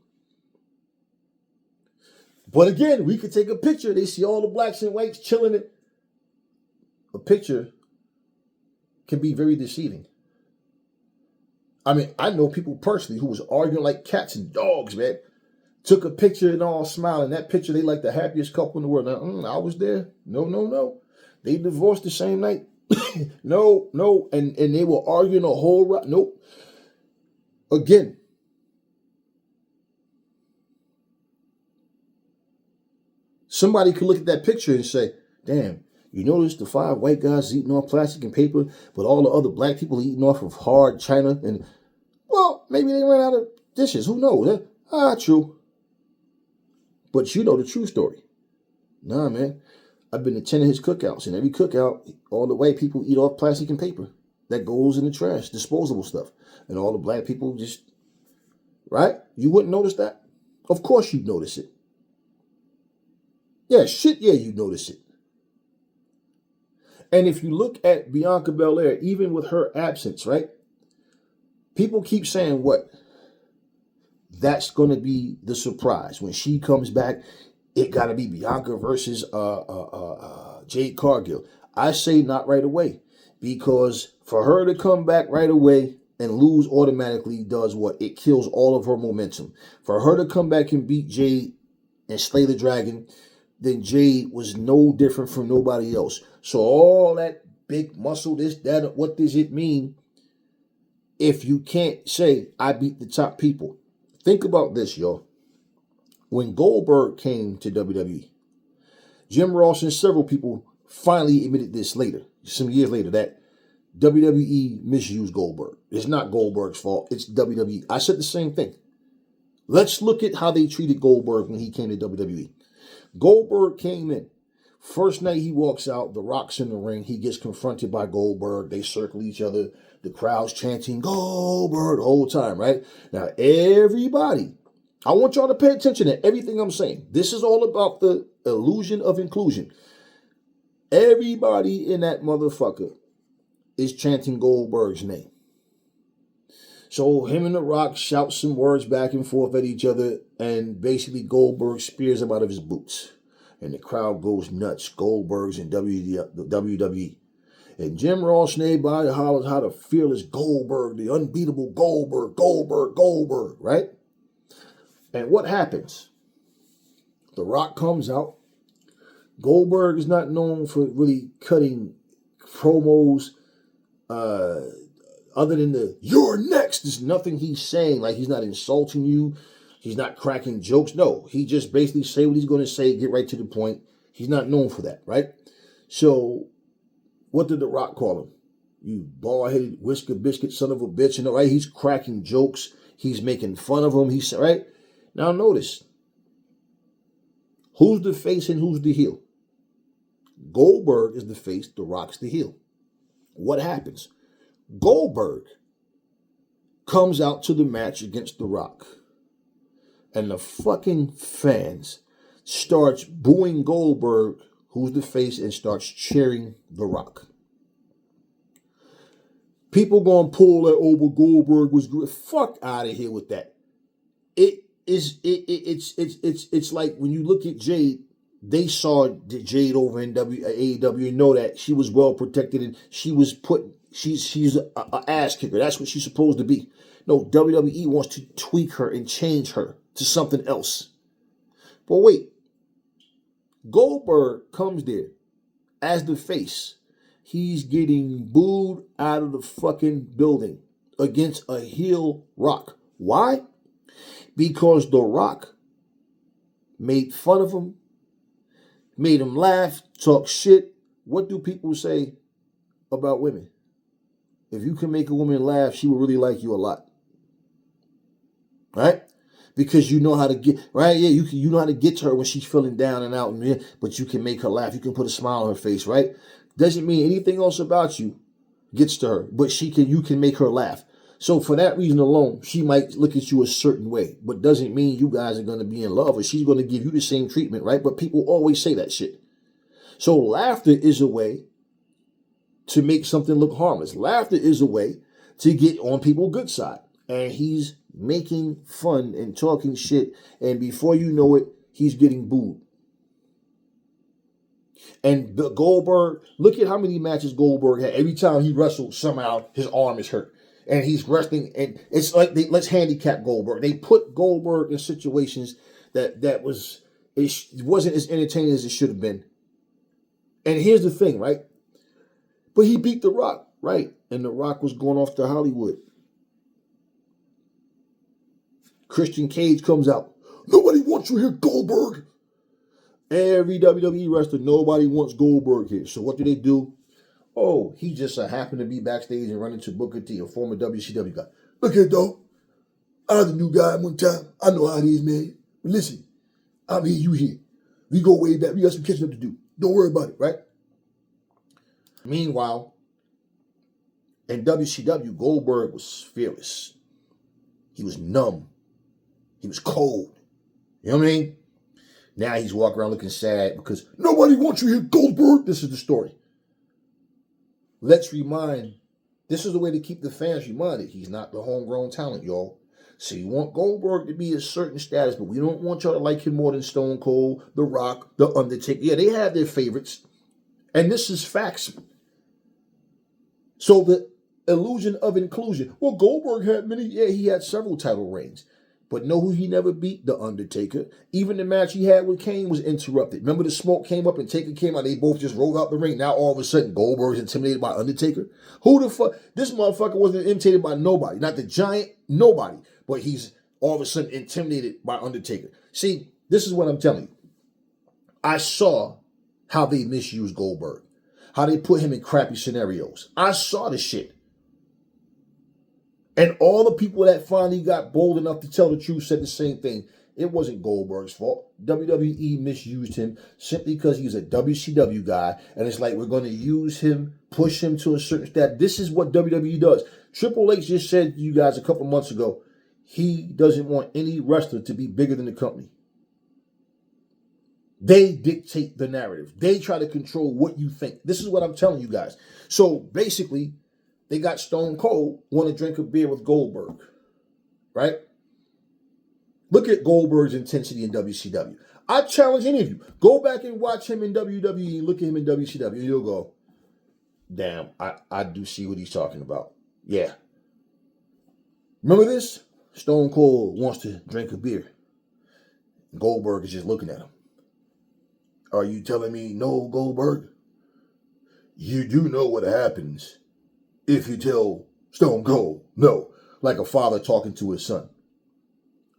But again, we could take a picture. They see all the blacks and whites chilling it. A picture can be very deceiving. I mean, I know people personally who was arguing like cats and dogs, man. Took a picture and all smiling. That picture, they like the happiest couple in the world. Now, I was there. No. They divorced the same night. No. And they were arguing a whole lot. Nope. Again. Somebody could look at that picture and say, damn, you notice the 5 white guys eating off plastic and paper, but all the other black people eating off of hard china. And, well, maybe they ran out of dishes. Who knows? True. But you know the true story. Nah, man. I've been attending his cookouts, and every cookout, all the white people eat off plastic and paper that goes in the trash, disposable stuff. And all the black people just, right? You wouldn't notice that? Of course you'd notice it. Yeah, you'd notice it. And if you look at Bianca Belair, even with her absence, right? People keep saying what? That's going to be the surprise. When she comes back, it got to be Bianca versus Jade Cargill. I say not right away. Because for her to come back right away and lose automatically does what? It kills all of her momentum. For her to come back and beat Jade and slay the dragon, then Jade was no different from nobody else. So all that big muscle, this, that, what does it mean if you can't say, I beat the top people? Think about this, y'all. When Goldberg came to WWE, Jim Ross and several people finally admitted this later, some years later, that WWE misused Goldberg. It's not Goldberg's fault. It's WWE. I said the same thing. Let's look at how they treated Goldberg when he came to WWE. Goldberg came in. First night he walks out, The Rock's in the ring. He gets confronted by Goldberg. They circle each other. The crowd's chanting, Goldberg, the whole time, right? Now, everybody I want y'all to pay attention to everything I'm saying. This is all about the illusion of inclusion. Everybody in that motherfucker is chanting Goldberg's name. So him and The Rock shout some words back and forth at each other, and basically Goldberg spears him out of his boots. And the crowd goes nuts. Goldberg's in WWE. And Jim Ross and everybody hollers how the fearless Goldberg, the unbeatable Goldberg, right? And what happens? The Rock comes out. Goldberg is not known for really cutting promos other than the "you're next." There's nothing he's saying. Like, he's not insulting you. He's not cracking jokes. No, he just basically say what he's going to say, get right to the point. He's not known for that, right? So what did The Rock call him? You bald-headed whisker biscuit son of a bitch. You know, right? He's cracking jokes. He's making fun of him. He's right. Now notice, who's the face and who's the heel? Goldberg is the face, The Rock's the heel. What happens? Goldberg comes out to the match against The Rock, and the fucking fans starts booing Goldberg, who's the face, and starts cheering The Rock. People gonna pull that over Goldberg was good. Fuck out of here with that. It's like when you look at Jade. They saw Jade over in AEW and know that she was well protected and she was she's a ass kicker. That's what she's supposed to be. No, WWE wants to tweak her and change her to something else. But wait, Goldberg comes there as the face. He's getting booed out of the fucking building against a heel Rock. Why? Because The Rock made fun of him, made him laugh, talk shit. What do people say about women? If you can make a woman laugh, she will really like you a lot. Right? Because you know how to get, right? Yeah, you know how to get to her when she's feeling down and out, but you can make her laugh. You can put a smile on her face, right? Doesn't mean anything else about you gets to her, but you can make her laugh. So for that reason alone, she might look at you a certain way, but doesn't mean you guys are going to be in love or she's going to give you the same treatment, right? But people always say that shit. So laughter is a way to make something look harmless. Laughter is a way to get on people's good side. And he's making fun and talking shit, and before you know it, he's getting booed. And Goldberg, look at how many matches Goldberg had. Every time he wrestled, somehow his arm is hurt. And he's wrestling, and it's like let's handicap Goldberg. They put Goldberg in situations that it wasn't as entertaining as it should have been. And here's the thing, right? But he beat The Rock, right? And The Rock was going off to Hollywood. Christian Cage comes out. Nobody wants you here, Goldberg. Every WWE wrestler, nobody wants Goldberg here. So what do? Oh, he just happened to be backstage and run into Booker T, a former WCW guy. Look here, dog. I was a new guy one time. I know how it is, man. But listen, I'm here, you here. We go way back. We got some catching up to do. Don't worry about it, right? Meanwhile, in WCW, Goldberg was fearless. He was numb. He was cold. You know what I mean? Now he's walking around looking sad because nobody wants you here, Goldberg. This is the story. Let's remind, this is the way to keep the fans reminded. He's not the homegrown talent, y'all. So you want Goldberg to be a certain status, but we don't want y'all to like him more than Stone Cold, The Rock, The Undertaker. Yeah, they have their favorites. And this is facts. So the illusion of inclusion. Well, Goldberg had he had several title reigns. But know who he never beat? The Undertaker. Even the match he had with Kane was interrupted. Remember the smoke came up and Taker came out. They both just rolled out the ring. Now all of a sudden Goldberg's intimidated by Undertaker. Who the fuck? This motherfucker wasn't intimidated by nobody. Not the Giant, nobody. But he's all of a sudden intimidated by Undertaker. See, this is what I'm telling you. I saw how they misused Goldberg. How they put him in crappy scenarios. I saw the shit. And all the people that finally got bold enough to tell the truth said the same thing. It wasn't Goldberg's fault. WWE misused him simply because he's a WCW guy. And it's like, we're going to use him, push him to a certain stat. This is what WWE does. Triple H just said to you guys a couple months ago, he doesn't want any wrestler to be bigger than the company. They dictate the narrative. They try to control what you think. This is what I'm telling you guys. So basically, they got Stone Cold want to drink a beer with Goldberg, right? Look at Goldberg's intensity in WCW. I challenge any of you. Go back and watch him in WWE and look at him in WCW. And you'll go, damn, I do see what he's talking about. Yeah. Remember this? Stone Cold wants to drink a beer. Goldberg is just looking at him. Are you telling me no, Goldberg? You do know what happens if you tell Stone Cold no, like a father talking to his son.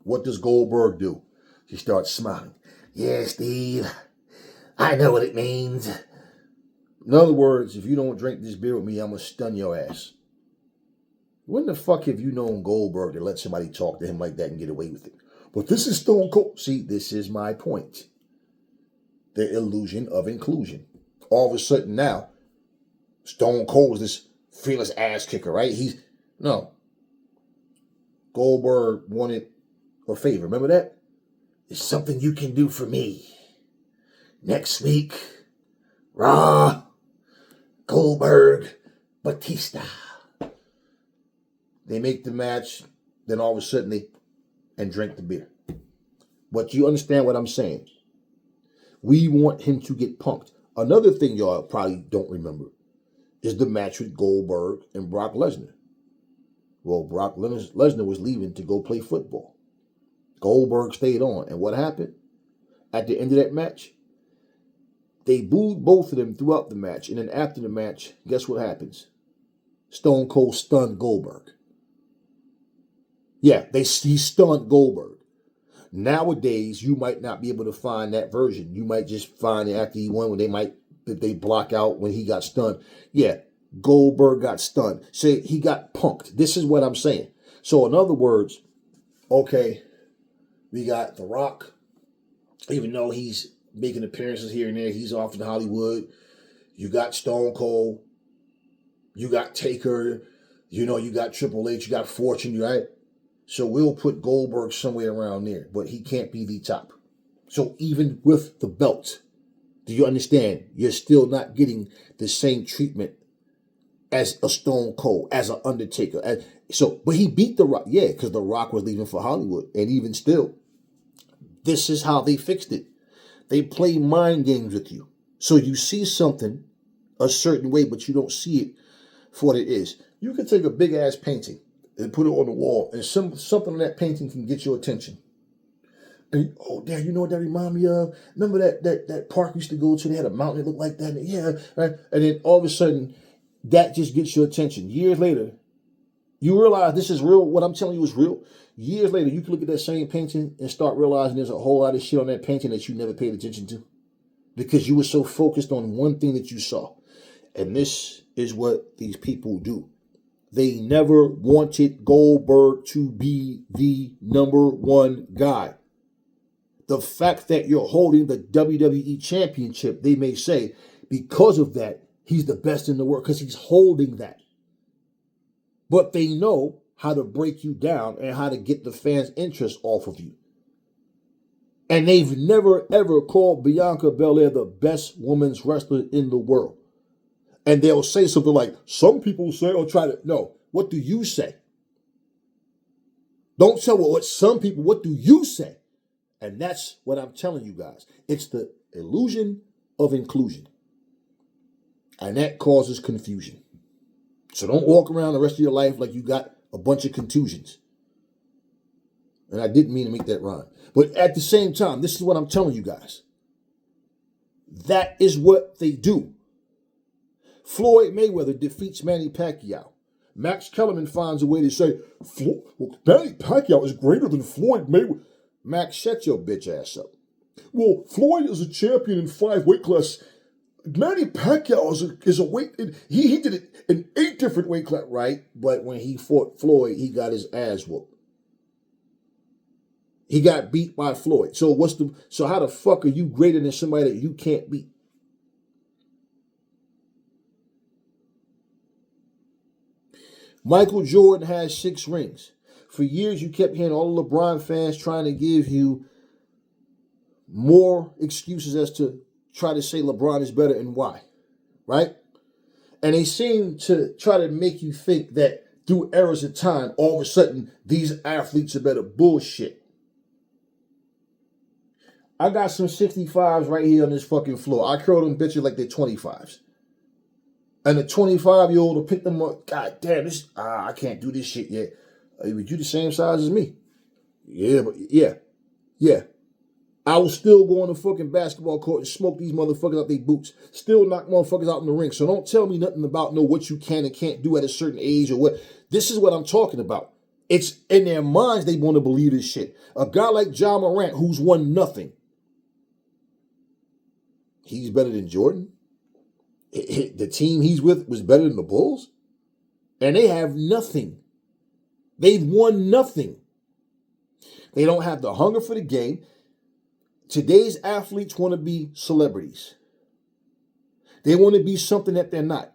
What does Goldberg do? He starts smiling. Yeah, Steve, I know what it means. In other words, if you don't drink this beer with me, I'm going to stun your ass. When the fuck have you known Goldberg to let somebody talk to him like that and get away with it? But this is Stone Cold. See, this is my point. The illusion of inclusion. All of a sudden now, Stone Cold is this fearless ass kicker, right? No. Goldberg wanted a favor. Remember that? It's something you can do for me. Next week, Raw, Goldberg, Batista. They make the match, then all of a sudden and drink the beer. But you understand what I'm saying? We want him to get punked. Another thing y'all probably don't remember is the match with Goldberg and Brock Lesnar. Well, Brock Lesnar was leaving to go play football. Goldberg stayed on. And what happened? At the end of that match, they booed both of them throughout the match. And then after the match, guess what happens? Stone Cold stunned Goldberg. Yeah, he stunned Goldberg. Nowadays, you might not be able to find that version. You might just find it after he won when they block out when he got stunned. Yeah, Goldberg got stunned. So he got punked. This is what I'm saying. So in other words, okay, we got The Rock. Even though he's making appearances here and there, he's off in Hollywood. You got Stone Cold. You got Taker. You got Triple H. You got Fortune, right? So we'll put Goldberg somewhere around there, but he can't be the top. So even with the belt, do you understand? You're still not getting the same treatment as a Stone Cold, as an Undertaker. But he beat The Rock, yeah, because The Rock was leaving for Hollywood. And even still, this is how they fixed it. They play mind games with you. So you see something a certain way, but you don't see it for what it is. You can take a big ass painting and put it on the wall, and something on that painting can get your attention. And oh, Dad, you know what that remind me of? Remember that park we used to go to? They had a mountain that looked like that. And yeah, right. And then all of a sudden, that just gets your attention. Years later, you realize this is real. What I'm telling you is real. Years later, you can look at that same painting and start realizing there's a whole lot of shit on that painting that you never paid attention to because you were so focused on one thing that you saw. And this is what these people do. They never wanted Goldberg to be the number one guy. The fact that you're holding the WWE Championship, they may say, because of that, he's the best in the world because he's holding that. But they know how to break you down and how to get the fans' interest off of you. And they've never, ever called Bianca Belair the best women's wrestler in the world. And they'll say something like, some people say, or try to, no, what do you say? Don't tell what some people, what do you say? And that's what I'm telling you guys. It's the illusion of inclusion. And that causes confusion. So don't walk around the rest of your life like you got a bunch of contusions. And I didn't mean to make that rhyme. But at the same time, this is what I'm telling you guys. That is what they do. Floyd Mayweather defeats Manny Pacquiao. Max Kellerman finds a way to say, Manny Pacquiao is greater than Floyd Mayweather. Max, shut your bitch ass up. Well, Floyd is a champion in 5 weight classes. Manny Pacquiao is a weight. He did it in 8 different weight classes, right? But when he fought Floyd, he got his ass whooped. He got beat by Floyd. So how the fuck are you greater than somebody that you can't beat? Michael Jordan has 6 rings. For years, you kept hearing all the LeBron fans trying to give you more excuses as to try to say LeBron is better and why, right? And they seem to try to make you think that through eras of time, all of a sudden, these athletes are better. Bullshit. I got some 65s right here on this fucking floor. I curl them bitches like they're 25s. And the 25-year-old will pick them up. God damn, I can't do this shit yet. But you the same size as me. Yeah, but yeah. I will still go on the fucking basketball court and smoke these motherfuckers out their boots. Still knock motherfuckers out in the ring. So don't tell me nothing about what you can and can't do at a certain age or what. This is what I'm talking about. It's in their minds they want to believe this shit. A guy like John Morant who's won nothing. He's better than Jordan. The team he's with was better than the Bulls. And they have nothing. They've won nothing. They don't have the hunger for the game. Today's athletes want to be celebrities. They want to be something that they're not.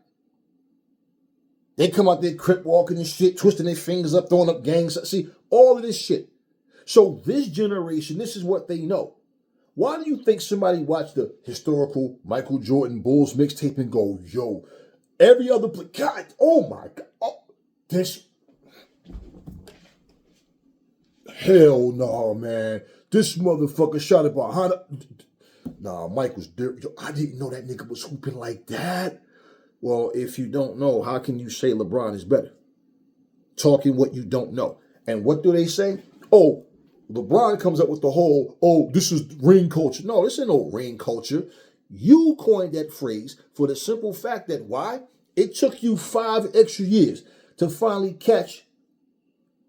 They come out there crip walking and shit, twisting their fingers up, throwing up gangs. See, all of this shit. So this generation, this is what they know. Why do you think somebody watched the historical Michael Jordan Bulls mixtape and go, yo, every other play, God, oh my God, oh, this, hell no, man. This motherfucker shot it behind. Nah, Mike was dirty. I didn't know that nigga was hooping like that. Well, if you don't know, how can you say LeBron is better? Talking what you don't know. And what do they say? Oh, LeBron comes up with the whole, this is ring culture. No, this ain't no ring culture. You coined that phrase for the simple fact that why? It took you 5 extra years to finally catch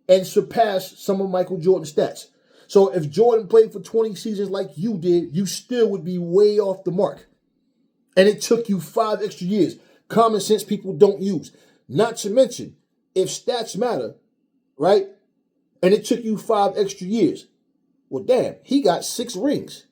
and surpass some of Michael Jordan's stats. So if Jordan played for 20 seasons like you did, you still would be way off the mark. And it took you 5 extra years. Common sense people don't use. Not to mention, if stats matter, right? And it took you 5 extra years. Well, damn, he got 6 rings.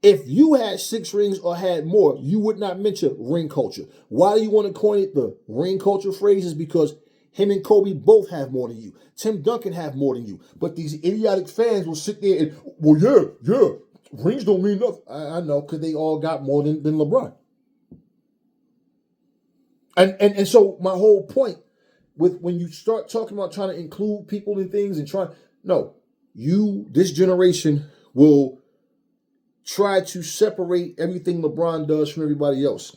If you had 6 rings or had more, you would not mention ring culture. Why do you want to coin it the ring culture phrase? Is because him and Kobe both have more than you. Tim Duncan have more than you. But these idiotic fans will sit there and, well, yeah, rings don't mean nothing. I know, because they all got more than LeBron. And so my whole point with when you start talking about trying to include people in things and this generation will try to separate everything LeBron does from everybody else.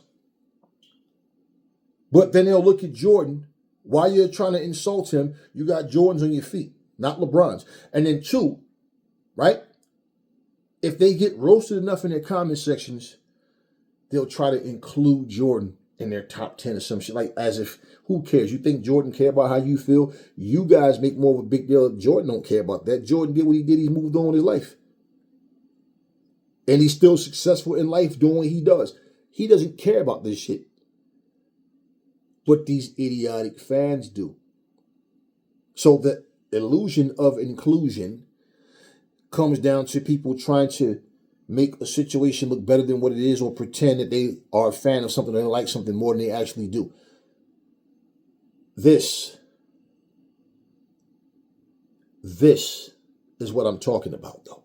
But then they'll look at Jordan. While you're trying to insult him, you got Jordans on your feet, not LeBron's. And then 2, right? If they get roasted enough in their comment sections, they'll try to include Jordan in their top 10 or some shit. Like, as if, who cares? You think Jordan care about how you feel? You guys make more of a big deal. Jordan don't care about that. Jordan did what he did. He moved on with his life. And he's still successful in life doing what he does. He doesn't care about this shit. But these idiotic fans do. So the illusion of inclusion comes down to people trying to make a situation look better than what it is or pretend that they are a fan of something or they like something more than they actually do. This is what I'm talking about, though.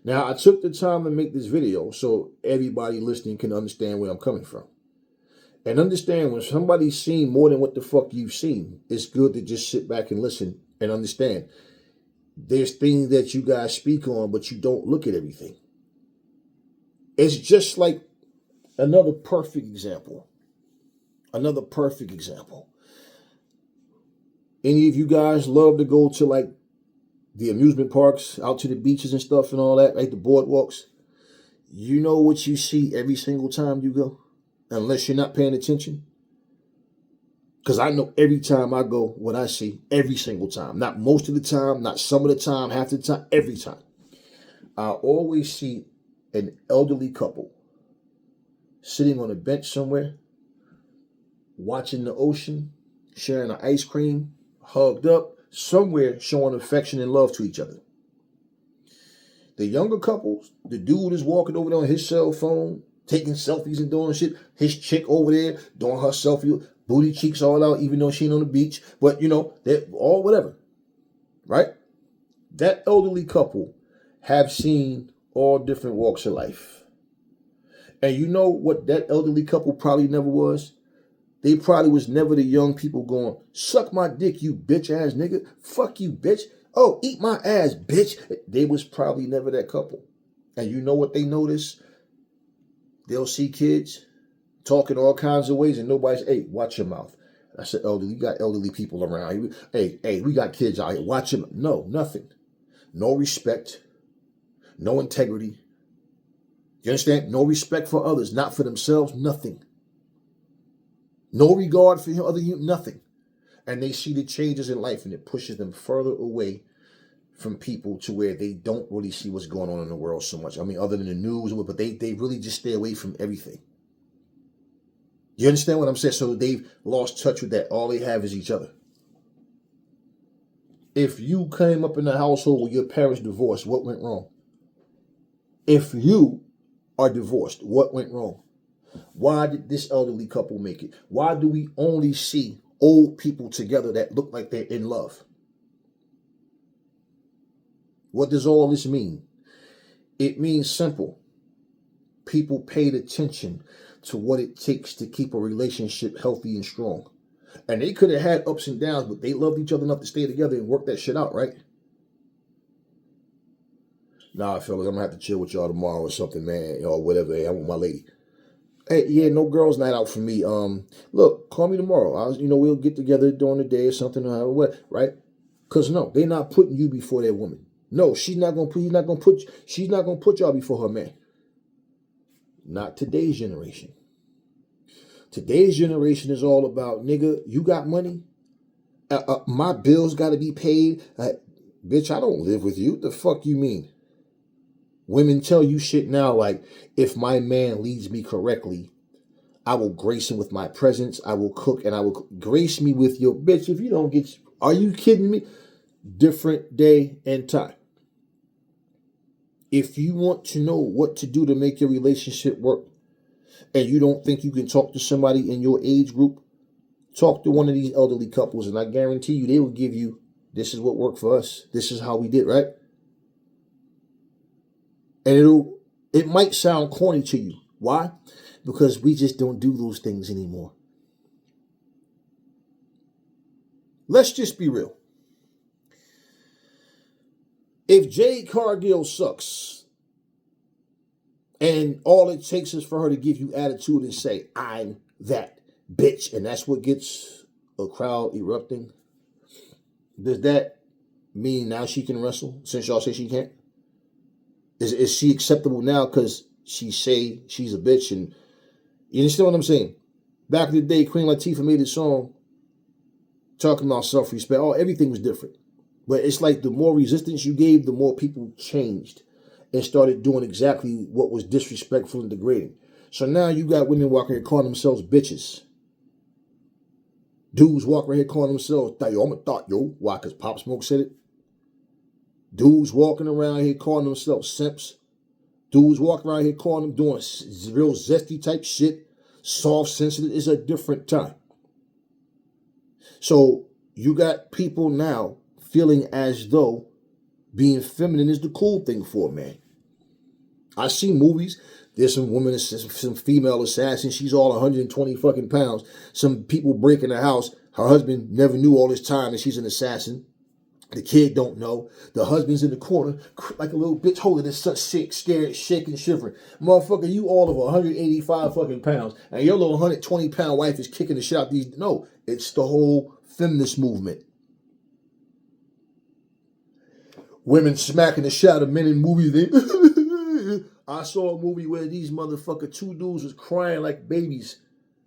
Now, I took the time to make this video so everybody listening can understand where I'm coming from. And understand when somebody's seen more than what the fuck you've seen, it's good to just sit back and listen and understand. There's things that you guys speak on, but you don't look at everything. It's just like another perfect example. Any of you guys love to go to like the amusement parks, out to the beaches and stuff and all that, like the boardwalks? You know what you see every single time you go? Unless you're not paying attention. Because I know every time I go what I see, every single time. Not most of the time, not some of the time, half the time, every time. I always see an elderly couple sitting on a bench somewhere, watching the ocean, sharing an ice cream, hugged up, somewhere showing affection and love to each other. The younger couples, the dude is walking over there on his cell phone, taking selfies and doing shit. His chick over there doing her selfie. Booty cheeks all out, even though she ain't on the beach. But, they're all whatever, right? That elderly couple have seen all different walks of life. And you know what that elderly couple probably never was? They probably was never the young people going, suck my dick, you bitch ass nigga. Fuck you, bitch. Oh, eat my ass, bitch. They was probably never that couple. And you know what they notice? They'll see kids talking all kinds of ways and nobody's, hey, watch your mouth. I said, elderly, you got elderly people around. Hey, we got kids out here. Watch them. No, nothing. No respect. No integrity. You understand? No respect for others, not for themselves, nothing. No regard for other human, nothing. And they see the changes in life and it pushes them further away from people to where they don't really see what's going on in the world so much. I mean, other than the news, but they really just stay away from everything. You understand what I'm saying? So they've lost touch with that. All they have is each other. If you came up in a household where your parents divorced, what went wrong? If you are divorced, what went wrong? Why did this elderly couple make it? Why do we only see old people together that look like they're in love? What does all this mean? It means simple. People paid attention to what it takes to keep a relationship healthy and strong. And they could have had ups and downs, but they loved each other enough to stay together and work that shit out, right? Nah, fellas, I'm gonna have to chill with y'all tomorrow or something, man, or whatever. Hey, I'm with my lady. Hey, yeah, no girls' night out for me. Look, call me tomorrow. We'll get together during the day or something, or what, right? Cause no, they're not putting you before their woman. No, she's not gonna put y'all before her man. Not today's generation. Today's generation is all about, nigga, you got money? My bills got to be paid? Bitch, I don't live with you. What the fuck you mean? Women tell you shit now like, if my man leads me correctly, I will grace him with my presence. I will cook and I will grace me with your bitch. If you don't get, are you kidding me? Different day and time. If you want to know what to do to make your relationship work and you don't think you can talk to somebody in your age group, talk to one of these elderly couples and I guarantee you they will give you, this is what worked for us. This is how we did, right? And it might sound corny to you. Why? Because we just don't do those things anymore. Let's just be real. If Jade Cargill sucks and all it takes is for her to give you attitude and say, I'm that bitch, and that's what gets a crowd erupting, does that mean now she can wrestle since y'all say she can't? Is she acceptable now because she say she's a bitch? And you understand what I'm saying? Back in the day, Queen Latifah made a song talking about self-respect. Oh, everything was different. But it's like the more resistance you gave, the more people changed and started doing exactly what was disrespectful and degrading. So now you got women walking here calling themselves bitches. Dudes walking around here calling themselves, yo, I'm a thought, yo. Why? Because Pop Smoke said it. Dudes walking around here calling themselves simps. Dudes walking around here calling them doing real zesty type shit. Soft, sensitive. It's a different time. So you got people now feeling as though being feminine is the cool thing for a man. I see movies. There's some women, some female assassin. She's all 120 fucking pounds. Some people break in the house. Her husband never knew all this time that she's an assassin. The kid don't know. The husband's in the corner like a little bitch holding his son sick, scared, shaking, shivering. Motherfucker, you all of 185 fucking pounds and your little 120 pound wife is kicking the shit out these. No, it's the whole feminist movement. Women smacking the shit out of men in movies. I saw a movie where these motherfucker two dudes was crying like babies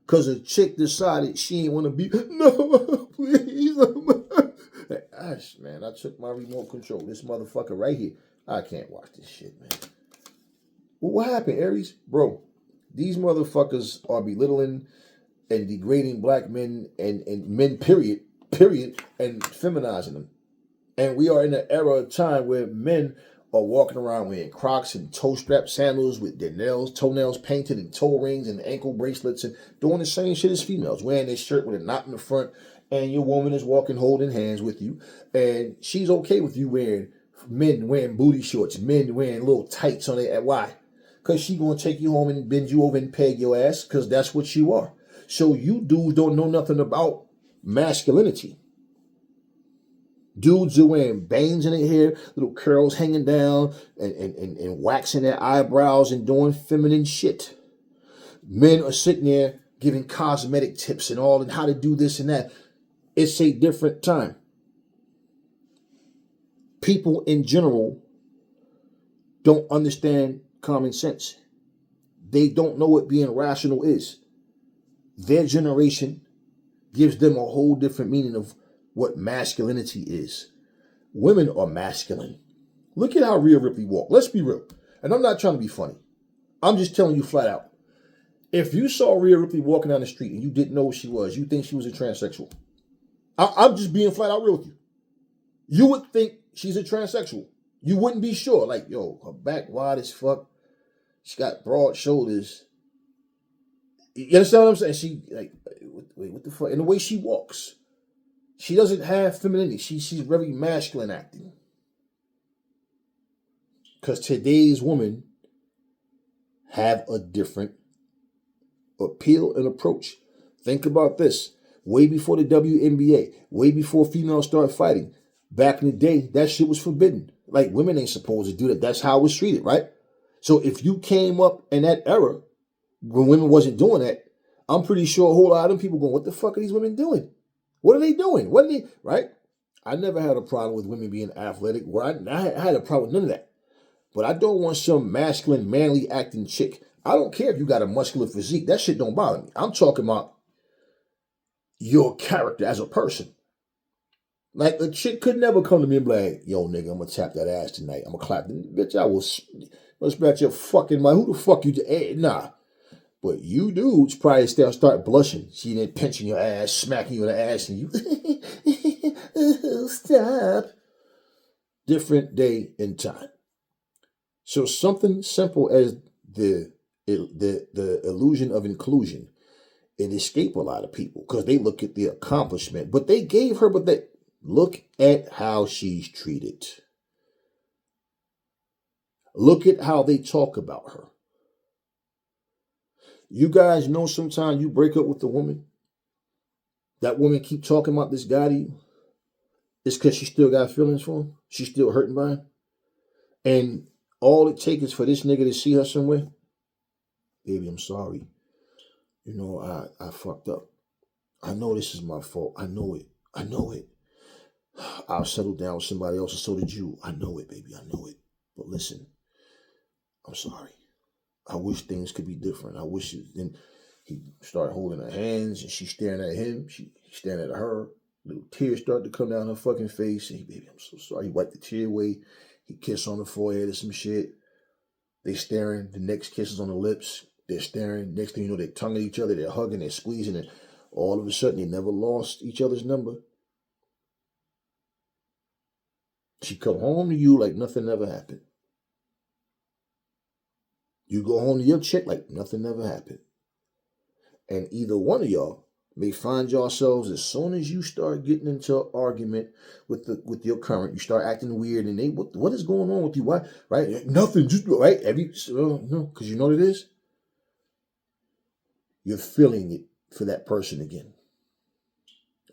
because a chick decided she ain't want to be. No, please. Gosh, man, I took my remote control. This motherfucker right here. I can't watch this shit, man. Well, what happened, Aries? Bro, these motherfuckers are belittling and degrading black men and men, period, and feminizing them. And we are in an era of time where men are walking around wearing Crocs and toe-strap sandals with their toenails painted and toe rings and ankle bracelets and doing the same shit as females, wearing this shirt with a knot in the front, and your woman is walking holding hands with you, and she's okay with you men wearing booty shorts, men wearing little tights on it. Why? Because she gonna take you home and bend you over and peg your ass, because that's what you are. So you dudes don't know nothing about masculinity. Dudes are wearing bangs in their hair, little curls hanging down, and waxing their eyebrows and doing feminine shit. Men are sitting there giving cosmetic tips and all and how to do this and that. It's a different time. People in general don't understand common sense. They don't know what being rational is. Their generation gives them a whole different meaning of what masculinity is. Women are masculine. Look at how Rhea Ripley walked. Let's be real. And I'm not trying to be funny. I'm just telling you flat out. If you saw Rhea Ripley walking down the street and you didn't know who she was, you think she was a transsexual. I'm just being flat out real with you. You would think she's a transsexual. You wouldn't be sure. Like, yo, her back wide as fuck. She got broad shoulders. You understand what I'm saying? She, like, wait, what the fuck? And the way she walks. She doesn't have femininity. She's very masculine acting. Because today's women have a different appeal and approach. Think about this. Way before the WNBA, way before females started fighting, back in the day, that shit was forbidden. Like, women ain't supposed to do that. That's how it was treated, right? So if you came up in that era when women wasn't doing that, I'm pretty sure a whole lot of them people going, what the fuck are these women doing? What are they doing? What are they, right? I never had a problem with women being athletic. I had a problem with none of that. But I don't want some masculine, manly acting chick. I don't care if you got a muscular physique. That shit don't bother me. I'm talking about your character as a person. Like, a chick could never come to me and be like, yo, nigga, I'm going to tap that ass tonight. I'm going to clap. Bitch, I will smack your fucking mind. Who the fuck you? Nah. But you dudes probably start blushing. She then pinching your ass, smacking you in the ass, and you stop. Different day and time. So something simple as the illusion of inclusion, it escaped a lot of people because they look at the accomplishment. But they look at how she's treated. Look at how they talk about her. You guys know sometimes you break up with a woman. That woman keep talking about this guy to you. It's because she still got feelings for him. She's still hurting by him. And all it takes is for this nigga to see her somewhere. Baby, I'm sorry. You know, I fucked up. I know this is my fault. I know it. I'll settle down with somebody else, and so did you. I know it, baby. I know it. But listen, I'm sorry. I wish things could be different. I wish it. Then he started holding her hands, and she's staring at him. She's staring at her. Little tears start to come down her fucking face. And baby, I'm so sorry. He wiped the tear away. He kissed on the forehead or some shit. They staring. The next kiss is on the lips. They're staring. Next thing you know, they're tonguing at each other. They're hugging. They're squeezing. And all of a sudden, they never lost each other's number. She come home to you like nothing ever happened. You go home to your chick like nothing ever happened. And either one of y'all may find yourselves, as soon as you start getting into an argument with your current, you start acting weird, and they, what is going on with you? Why? Right? Nothing. Just right. No, because you know what it is. You're feeling it for that person again.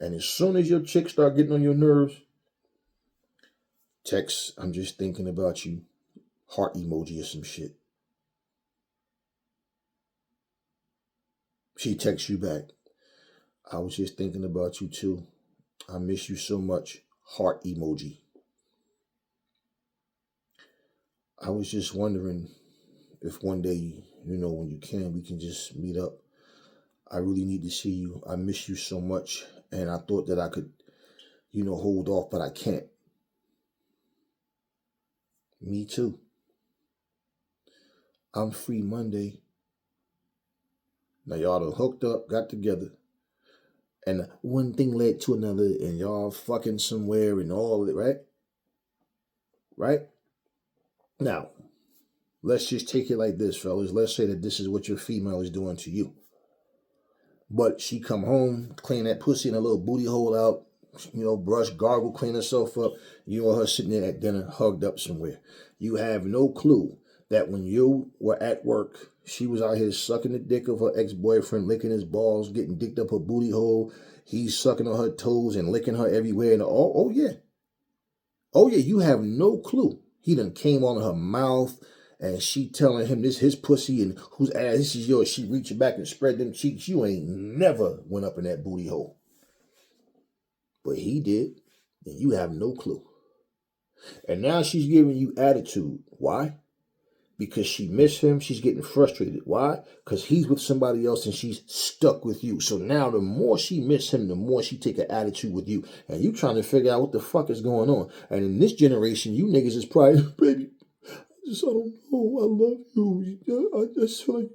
And as soon as your chick start getting on your nerves, text, I'm just thinking about you, heart emoji or some shit. She texts you back, I was just thinking about you too. I miss you so much, heart emoji. I was just wondering if one day, when you can, we can just meet up. I really need to see you. I miss you so much. And I thought that I could, hold off, but I can't. Me too. I'm free Monday. Now y'all done hooked up, got together. And one thing led to another, and y'all fucking somewhere and all of it, right? Right? Now, let's just take it like this, fellas. Let's say that this is what your female is doing to you. But she come home, clean that pussy and a little booty hole out, brush, gargle, clean herself up. You and her sitting there at dinner, hugged up somewhere. You have no clue that when you were at work, she was out here sucking the dick of her ex-boyfriend, licking his balls, getting dicked up her booty hole. He's sucking on her toes and licking her everywhere. And oh yeah. Oh yeah, you have no clue. He done came on her mouth and she telling him this his pussy and whose ass this is yours. She reaching back and spread them cheeks. You ain't never went up in that booty hole. But he did, and you have no clue. And now she's giving you attitude. Why? Because she missed him. She's getting frustrated. Why? Because he's with somebody else and she's stuck with you. So now the more she miss him, the more she take an attitude with you. And you trying to figure out what the fuck is going on. And in this generation, you niggas is probably, baby, I don't know. I love you. I just feel like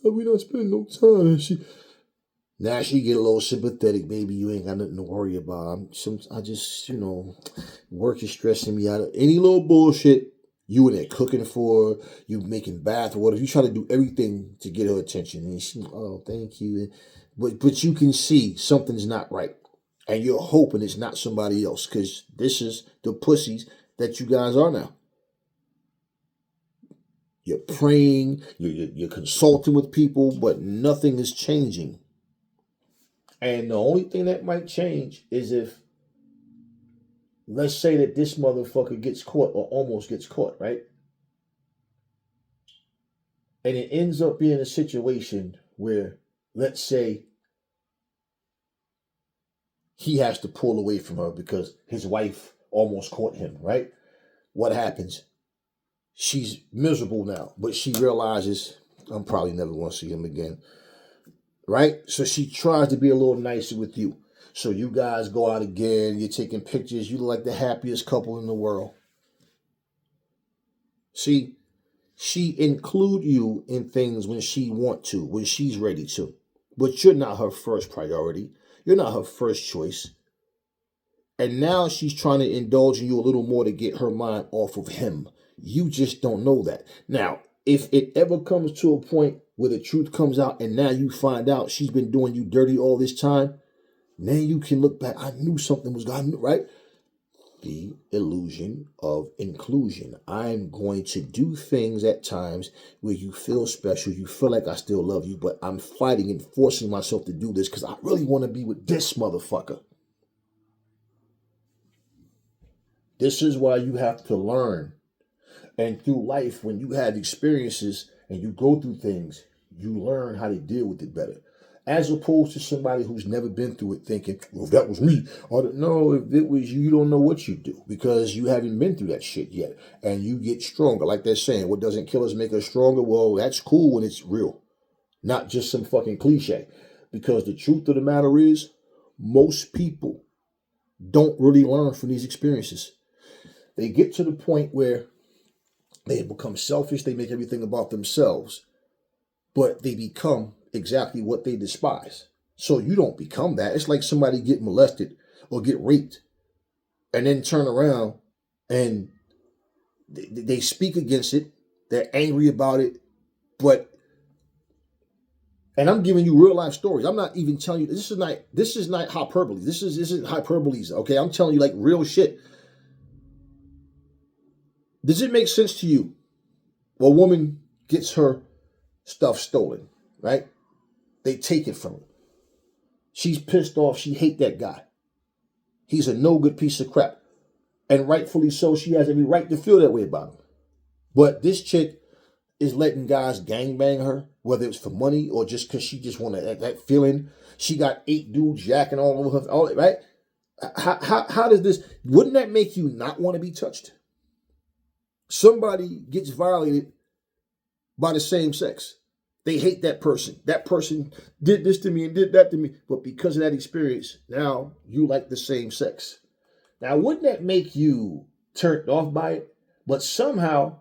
we're not spending no time. Now she get a little sympathetic, baby. You ain't got nothing to worry about. I just, work is stressing me out. Any little bullshit, you in there cooking for her, you making bath water. You try to do everything to get her attention. And she, oh, thank you. But you can see something's not right. And you're hoping it's not somebody else because this is the pussies that you guys are now. You're praying, you're consulting with people, but nothing is changing. And the only thing that might change is if, let's say that this motherfucker gets caught or almost gets caught, right? And it ends up being a situation where, let's say, he has to pull away from her because his wife almost caught him, right? What happens? She's miserable now, but she realizes, I'm probably never going to see him again, right? So she tries to be a little nicer with you. So you guys go out again, you're taking pictures, you look like the happiest couple in the world. See, she include you in things when she want to, when she's ready to. But you're not her first priority. You're not her first choice. And now she's trying to indulge in you a little more to get her mind off of him. You just don't know that. Now, if it ever comes to a point where the truth comes out and now you find out she's been doing you dirty all this time, then you can look back. I knew something was going on, right? The illusion of inclusion. I'm going to do things at times where you feel special. You feel like I still love you, but I'm fighting and forcing myself to do this because I really want to be with this motherfucker. This is why you have to learn. And through life, when you have experiences and you go through things, you learn how to deal with it better. As opposed to somebody who's never been through it thinking, well, if that was me. Or no, if it was you, you don't know what you do because you haven't been through that shit yet. And you get stronger. Like they're saying, what doesn't kill us make us stronger? Well, that's cool when it's real. Not just some fucking cliche. Because the truth of the matter is, most people don't really learn from these experiences. They get to the point where they become selfish. They make everything about themselves. But they become exactly what they despise. So you don't become that. It's like somebody get molested or get raped and then turn around and they speak against it. They're angry about it. And I'm giving you real life stories. I'm not even telling you, this is not hyperbole. This isn't hyperboles, okay? I'm telling you like real shit. Does it make sense to you? Well, a woman gets her stuff stolen, right? They take it from her. She's pissed off. She hate that guy. He's a no good piece of crap. And rightfully so, she has every right to feel that way about him. But this chick is letting guys gangbang her, whether it's for money or just because she just wanted that feeling. She got 8 dudes jacking all over her, all right? How does this, wouldn't that make you not want to be touched? Somebody gets violated by the same sex. They hate that person. That person did this to me and did that to me. But because of that experience, now you like the same sex. Now, wouldn't that make you turned off by it? But somehow,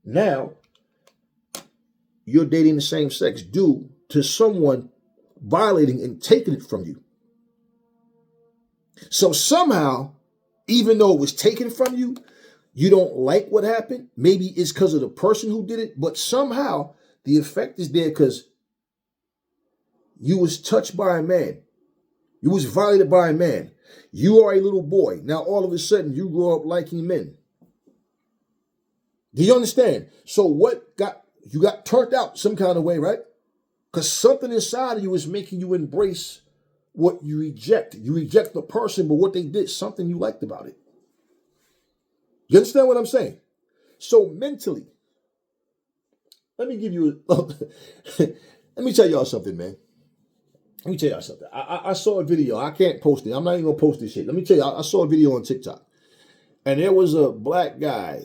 now, you're dating the same sex due to someone violating and taking it from you. So somehow, even though it was taken from you, You don't like what happened. Maybe it's because of the person who did it, but somehow the effect is there because you was touched by a man. You was violated by a man. You are a little boy. Now all of a sudden you grow up liking men. Do you understand? So you got turned out some kind of way, right? Because something inside of you is making you embrace what you reject. You reject the person, but what they did, something you liked about it. You understand what I'm saying? So mentally, let me tell y'all something, man. Let me tell y'all something. I saw a video. I can't post it. I'm not even going to post this shit. Let me tell you, I saw a video on TikTok. And there was a black guy,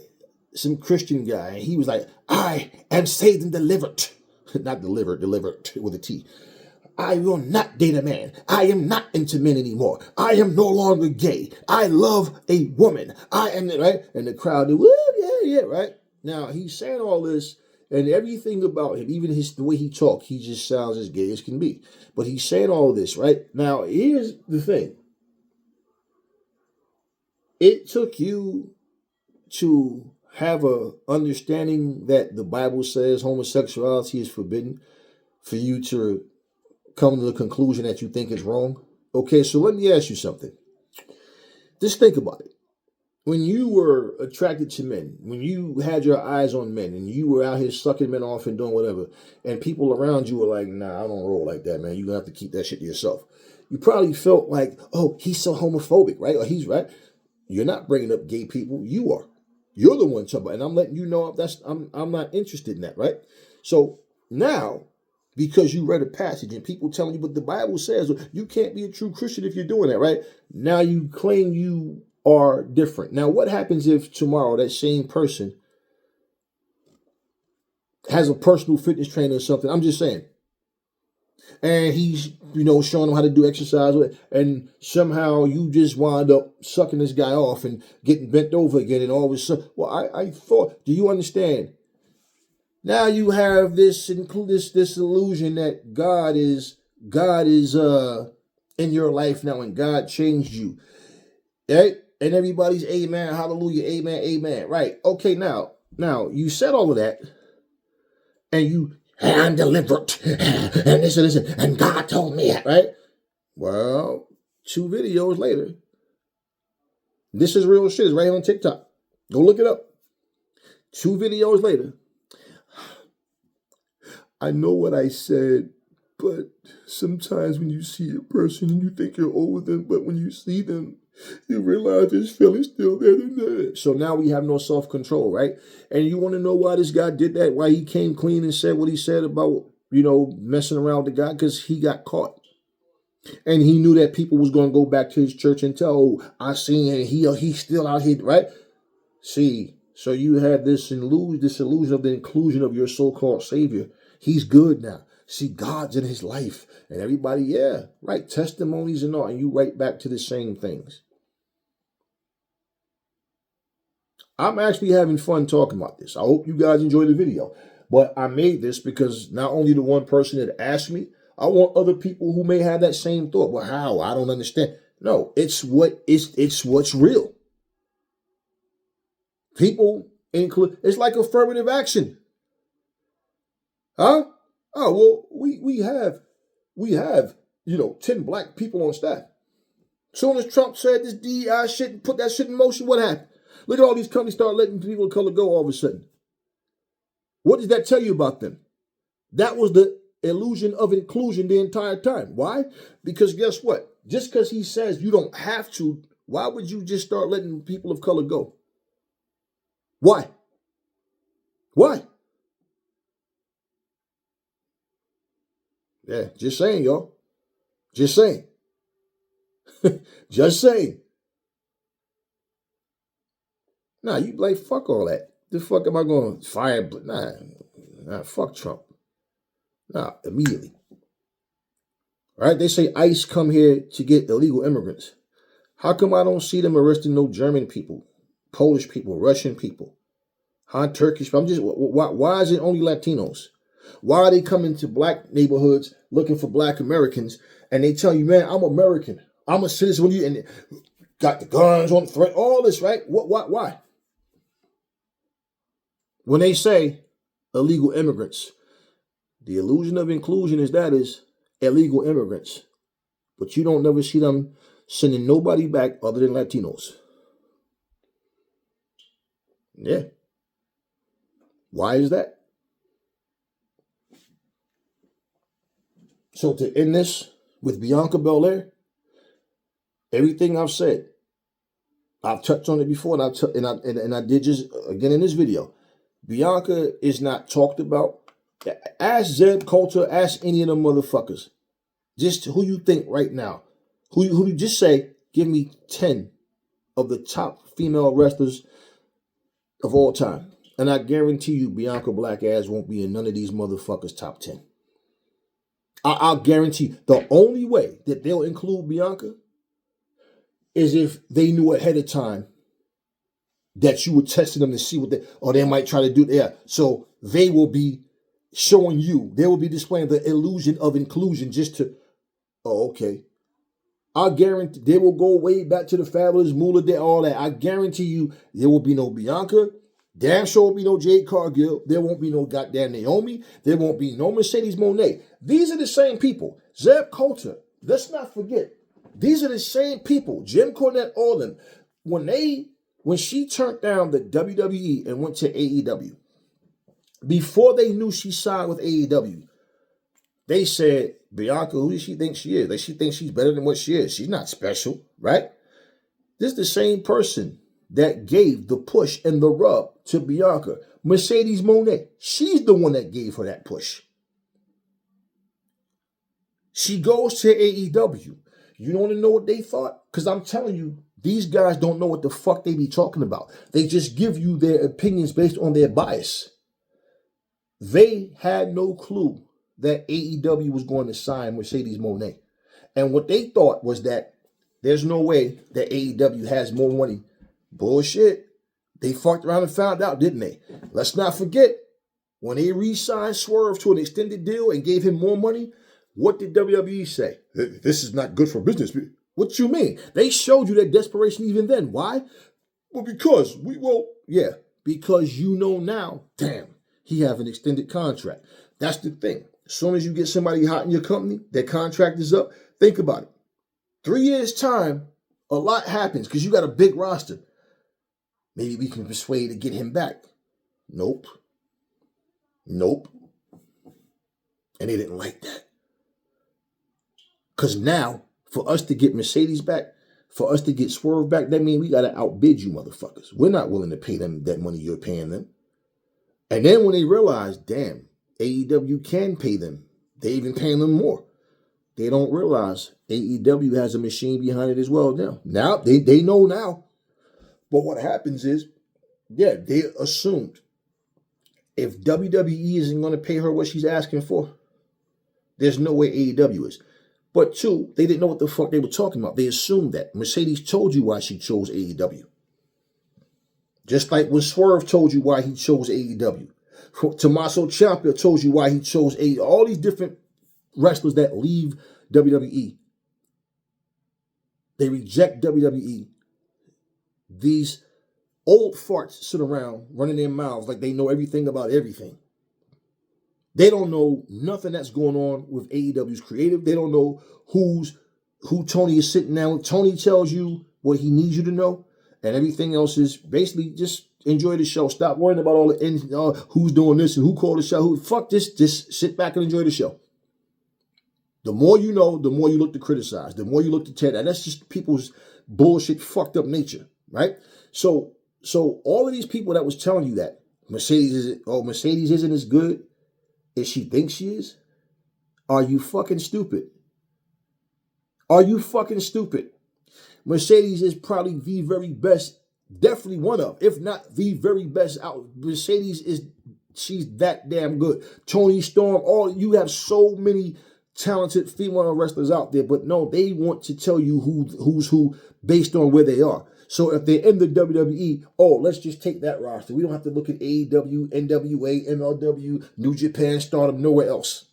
some Christian guy, and he was like, I am saved and delivered. Not delivered with a T. I will not date a man. I am not into men anymore. I am no longer gay. I love a woman. I am, right? And the crowd, woo, yeah, right? Now, he's saying all this, and everything about him, even the way he talks, he just sounds as gay as can be. But he's saying all this, right? Now, here's the thing. It took you to have a understanding that the Bible says homosexuality is forbidden for you to come to the conclusion that you think is wrong. Okay, so let me ask you something. Just think about it. When you were attracted to men, when you had your eyes on men and you were out here sucking men off and doing whatever, and people around you were like, nah, I don't roll like that, man. You're going to have to keep that shit to yourself. You probably felt like, oh, he's so homophobic, right? Or he's right. You're not bringing up gay people. You are. You're the one talking about, and I'm letting you know I'm not interested in that, right? So now, because you read a passage and people telling you, but the Bible says you can't be a true Christian if you're doing that, right? Now you claim you are different. Now, what happens if tomorrow that same person has a personal fitness trainer or something? I'm just saying. And he's, showing them how to do exercise, and somehow you just wind up sucking this guy off and getting bent over again, and all of a sudden, well, I thought, do you understand? Now you have this illusion that God is in your life now, and God changed you, right? And everybody's amen, hallelujah, amen, amen, right? Okay, now you said all of that, and I'm delivered, and this and this, and God told me that, right? Well, 2 videos later, this is real shit. It's right on TikTok. Go look it up. 2 videos later, I know what I said, but sometimes when you see a person and you think you're over them, but when you see them, you realize this feeling's still there. So now we have no self-control, right? And you want to know why this guy did that? Why he came clean and said what he said about, messing around with the guy? Because he got caught. And he knew that people was going to go back to his church and tell, oh, I seen it. He's still out here, right? See, so you had this illusion of the inclusion of your so-called savior. He's good now. See, God's in his life. And everybody, yeah, right, testimonies and all. And you right back to the same things. I'm actually having fun talking about this. I hope you guys enjoy the video. But I made this because not only the one person that asked me, I want other people who may have that same thought. Well, how? I don't understand. No, it's what's real. People include, it's like affirmative action. Huh? Oh, well, we have 10 black people on staff. Soon as Trump said this DEI shit and put that shit in motion, what happened? Look at all these companies start letting people of color go all of a sudden. What does that tell you about them? That was the illusion of inclusion the entire time. Why? Because guess what? Just because he says you don't have to, why would you just start letting people of color go? Why? Why? Yeah, just saying, y'all. Just saying. Just saying. Nah, you like, fuck all that. The fuck am I going to fire? Nah, fuck Trump. Nah, immediately. All right, they say ICE come here to get illegal immigrants. How come I don't see them arresting no German people, Polish people, Russian people, Turkish? I'm just, why is it only Latinos? Why are they coming to black neighborhoods looking for black Americans, and they tell you, man, I'm American, I'm a citizen with you, and got the guns on the threat, all this, right? Why? When they say illegal immigrants, the illusion of inclusion is illegal immigrants. But you don't never see them sending nobody back other than Latinos. Yeah. Why is that? So to end this with Bianca Belair, everything I've said, I've touched on it before, and I did just again in this video. Bianca is not talked about. Ask Zeb Coulter, ask any of them motherfuckers. Just who you think right now. Who you just say, give me 10 of the top female wrestlers of all time. And I guarantee you Bianca Black ass won't be in none of these motherfuckers' top 10. I'll guarantee the only way that they'll include Bianca is if they knew ahead of time that you were testing them to see what they might try to do there. So they will be showing you, they will be displaying the illusion of inclusion just to, oh, okay. I guarantee they will go way back to the Fabulous Moolah Day, all that. I guarantee you there will be no Bianca. Damn sure will be no Jade Cargill. There won't be no goddamn Naomi. There won't be no Mercedes Moné. These are the same people. Zeb Coulter, let's not forget. These are the same people. Jim Cornette, all them. When she turned down the WWE and went to AEW, before they knew she signed with AEW, they said, Bianca, who does she think she is? Like, she thinks she's better than what she is. She's not special, right? This is the same person that gave the push and the rub to Bianca. Mercedes Moné, she's the one that gave her that push. She goes to AEW. You don't want to know what they thought? Because I'm telling you, these guys don't know what the fuck they be talking about. They just give you their opinions based on their bias. They had no clue that AEW was going to sign Mercedes Moné. And what they thought was that there's no way that AEW has more money. Bullshit. They fucked around and found out, didn't they? Let's not forget, when they re-signed Swerve to an extended deal and gave him more money, what did WWE say? This is not good for business. What you mean? They showed you that desperation even then. Why? Well, because because you know now, damn, he have an extended contract. That's the thing. As soon as you get somebody hot in your company, their contract is up, think about it. 3 years' time, a lot happens because you got a big roster. Maybe we can persuade to get him back. Nope. And they didn't like that. Because now, for us to get Mercedes back, for us to get Swerve back, that means we got to outbid you motherfuckers. We're not willing to pay them that money you're paying them. And then when they realize, damn, AEW can pay them, they even paying them more. They don't realize AEW has a machine behind it as well now. Now, they know now. But what happens is, they assumed if WWE isn't going to pay her what she's asking for, there's no way AEW is. But two, they didn't know what the fuck they were talking about. They assumed that. Mercedes told you why she chose AEW. Just like when Swerve told you why he chose AEW. Tommaso Ciampa told you why he chose AEW. All these different wrestlers that leave WWE, they reject WWE. These old farts sit around running their mouths like they know everything about everything. They don't know nothing that's going on with AEW's creative. They don't know who Tony is sitting down with. Tony tells you what he needs you to know, and everything else is basically just enjoy the show. Stop worrying about all the who's doing this and who called the show. Fuck this. Just sit back and enjoy the show. The more you know, the more you look to criticize. The more you look to tear down. That's just people's bullshit, fucked up nature, right? So all of these people that was telling you that Mercedes isn't as good as she thinks she is, are you fucking stupid? Are you fucking stupid? Mercedes is probably the very best, definitely one of, if not the very best out. She's that damn good. Toni Storm, you have so many talented female wrestlers out there, but no, they want to tell you who's who based on where they are. So if they're in the WWE, let's just take that roster. We don't have to look at AEW, NWA, MLW, New Japan, Stardom, nowhere else.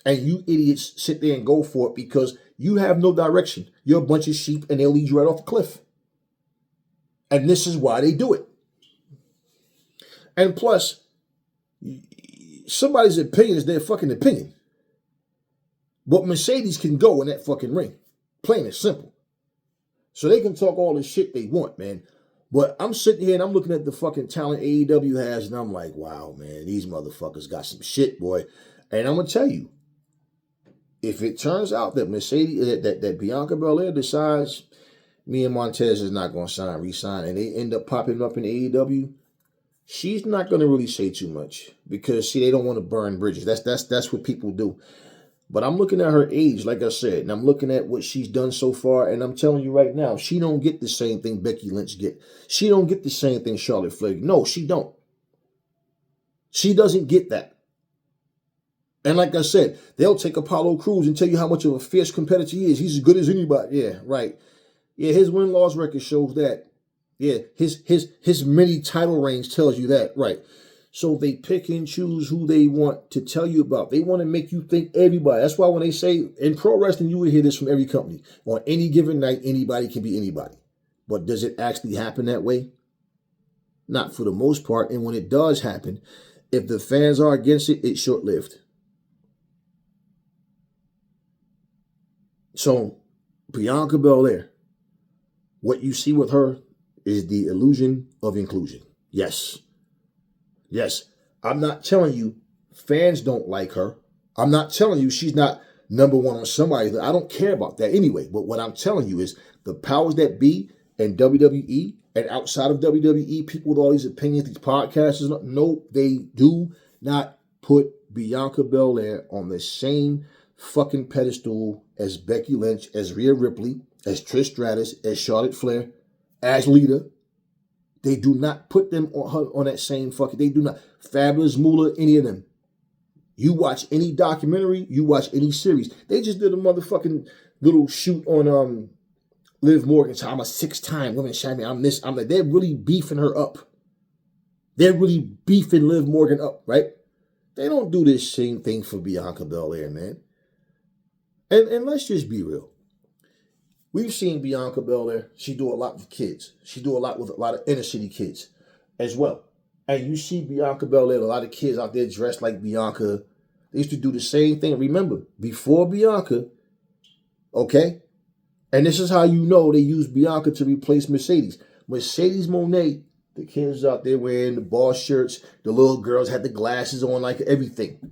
And you idiots sit there and go for it because you have no direction. You're a bunch of sheep and they'll lead you right off the cliff. And this is why they do it. And plus, Somebody's opinion is their fucking opinion. But Mercedes can go in that fucking ring. Plain and simple. So they can talk all the shit they want, man. But I'm sitting here and I'm looking at the fucking talent AEW has, and I'm like, wow, man, these motherfuckers got some shit, boy. And I'm going to tell you, if it turns out that Mercedes, that Bianca Belair decides me and Montez is not going to re-sign, and they end up popping up in AEW, she's not going to really say too much because, see, they don't want to burn bridges. That's what people do. But I'm looking at her age, like I said, and I'm looking at what she's done so far, and I'm telling you right now, she don't get the same thing Becky Lynch get. She don't get the same thing Charlotte Flair. No, she don't. She doesn't get that. And like I said, they'll take Apollo Crews and tell you how much of a fierce competitor he is. He's as good as anybody. Yeah, right. Yeah, his win-loss record shows that. Yeah, his mini title reigns tells you that. Right. So they pick and choose who they want to tell you about. They want to make you think everybody. That's why when they say, in pro wrestling, you will hear this from every company. On any given night, anybody can be anybody. But does it actually happen that way? Not for the most part. And when it does happen, if the fans are against it, it's short-lived. So, Bianca Belair, what you see with her is the illusion of inclusion. Yes. Yes. I'm not telling you fans don't like her. I'm not telling you she's not number one on somebody. I don't care about that anyway. But what I'm telling you is the powers that be in WWE and outside of WWE, people with all these opinions, these podcasters, no, they do not put Bianca Belair on the same fucking pedestal as Becky Lynch, as Rhea Ripley, as Trish Stratus, as Charlotte Flair, as Lita. They do not put them on that same fucking, they do not. Fabulous Moolah, any of them. You watch any documentary, you watch any series. They just did a motherfucking little shoot on Liv Morgan. So I'm a 6-time women's champion. I'm this, I'm like, they're really beefing her up. They're really beefing Liv Morgan up, right? They don't do this same thing for Bianca Belair, man. And let's just be real. We've seen Bianca Belair. She do a lot with kids. She do a lot with a lot of inner city kids as well. And you see Bianca Belair, a lot of kids out there dressed like Bianca. They used to do the same thing. Remember, before Bianca, okay? And this is how you know they used Bianca to replace Mercedes. Mercedes Moné, the kids out there wearing the boss shirts, the little girls had the glasses on, like everything.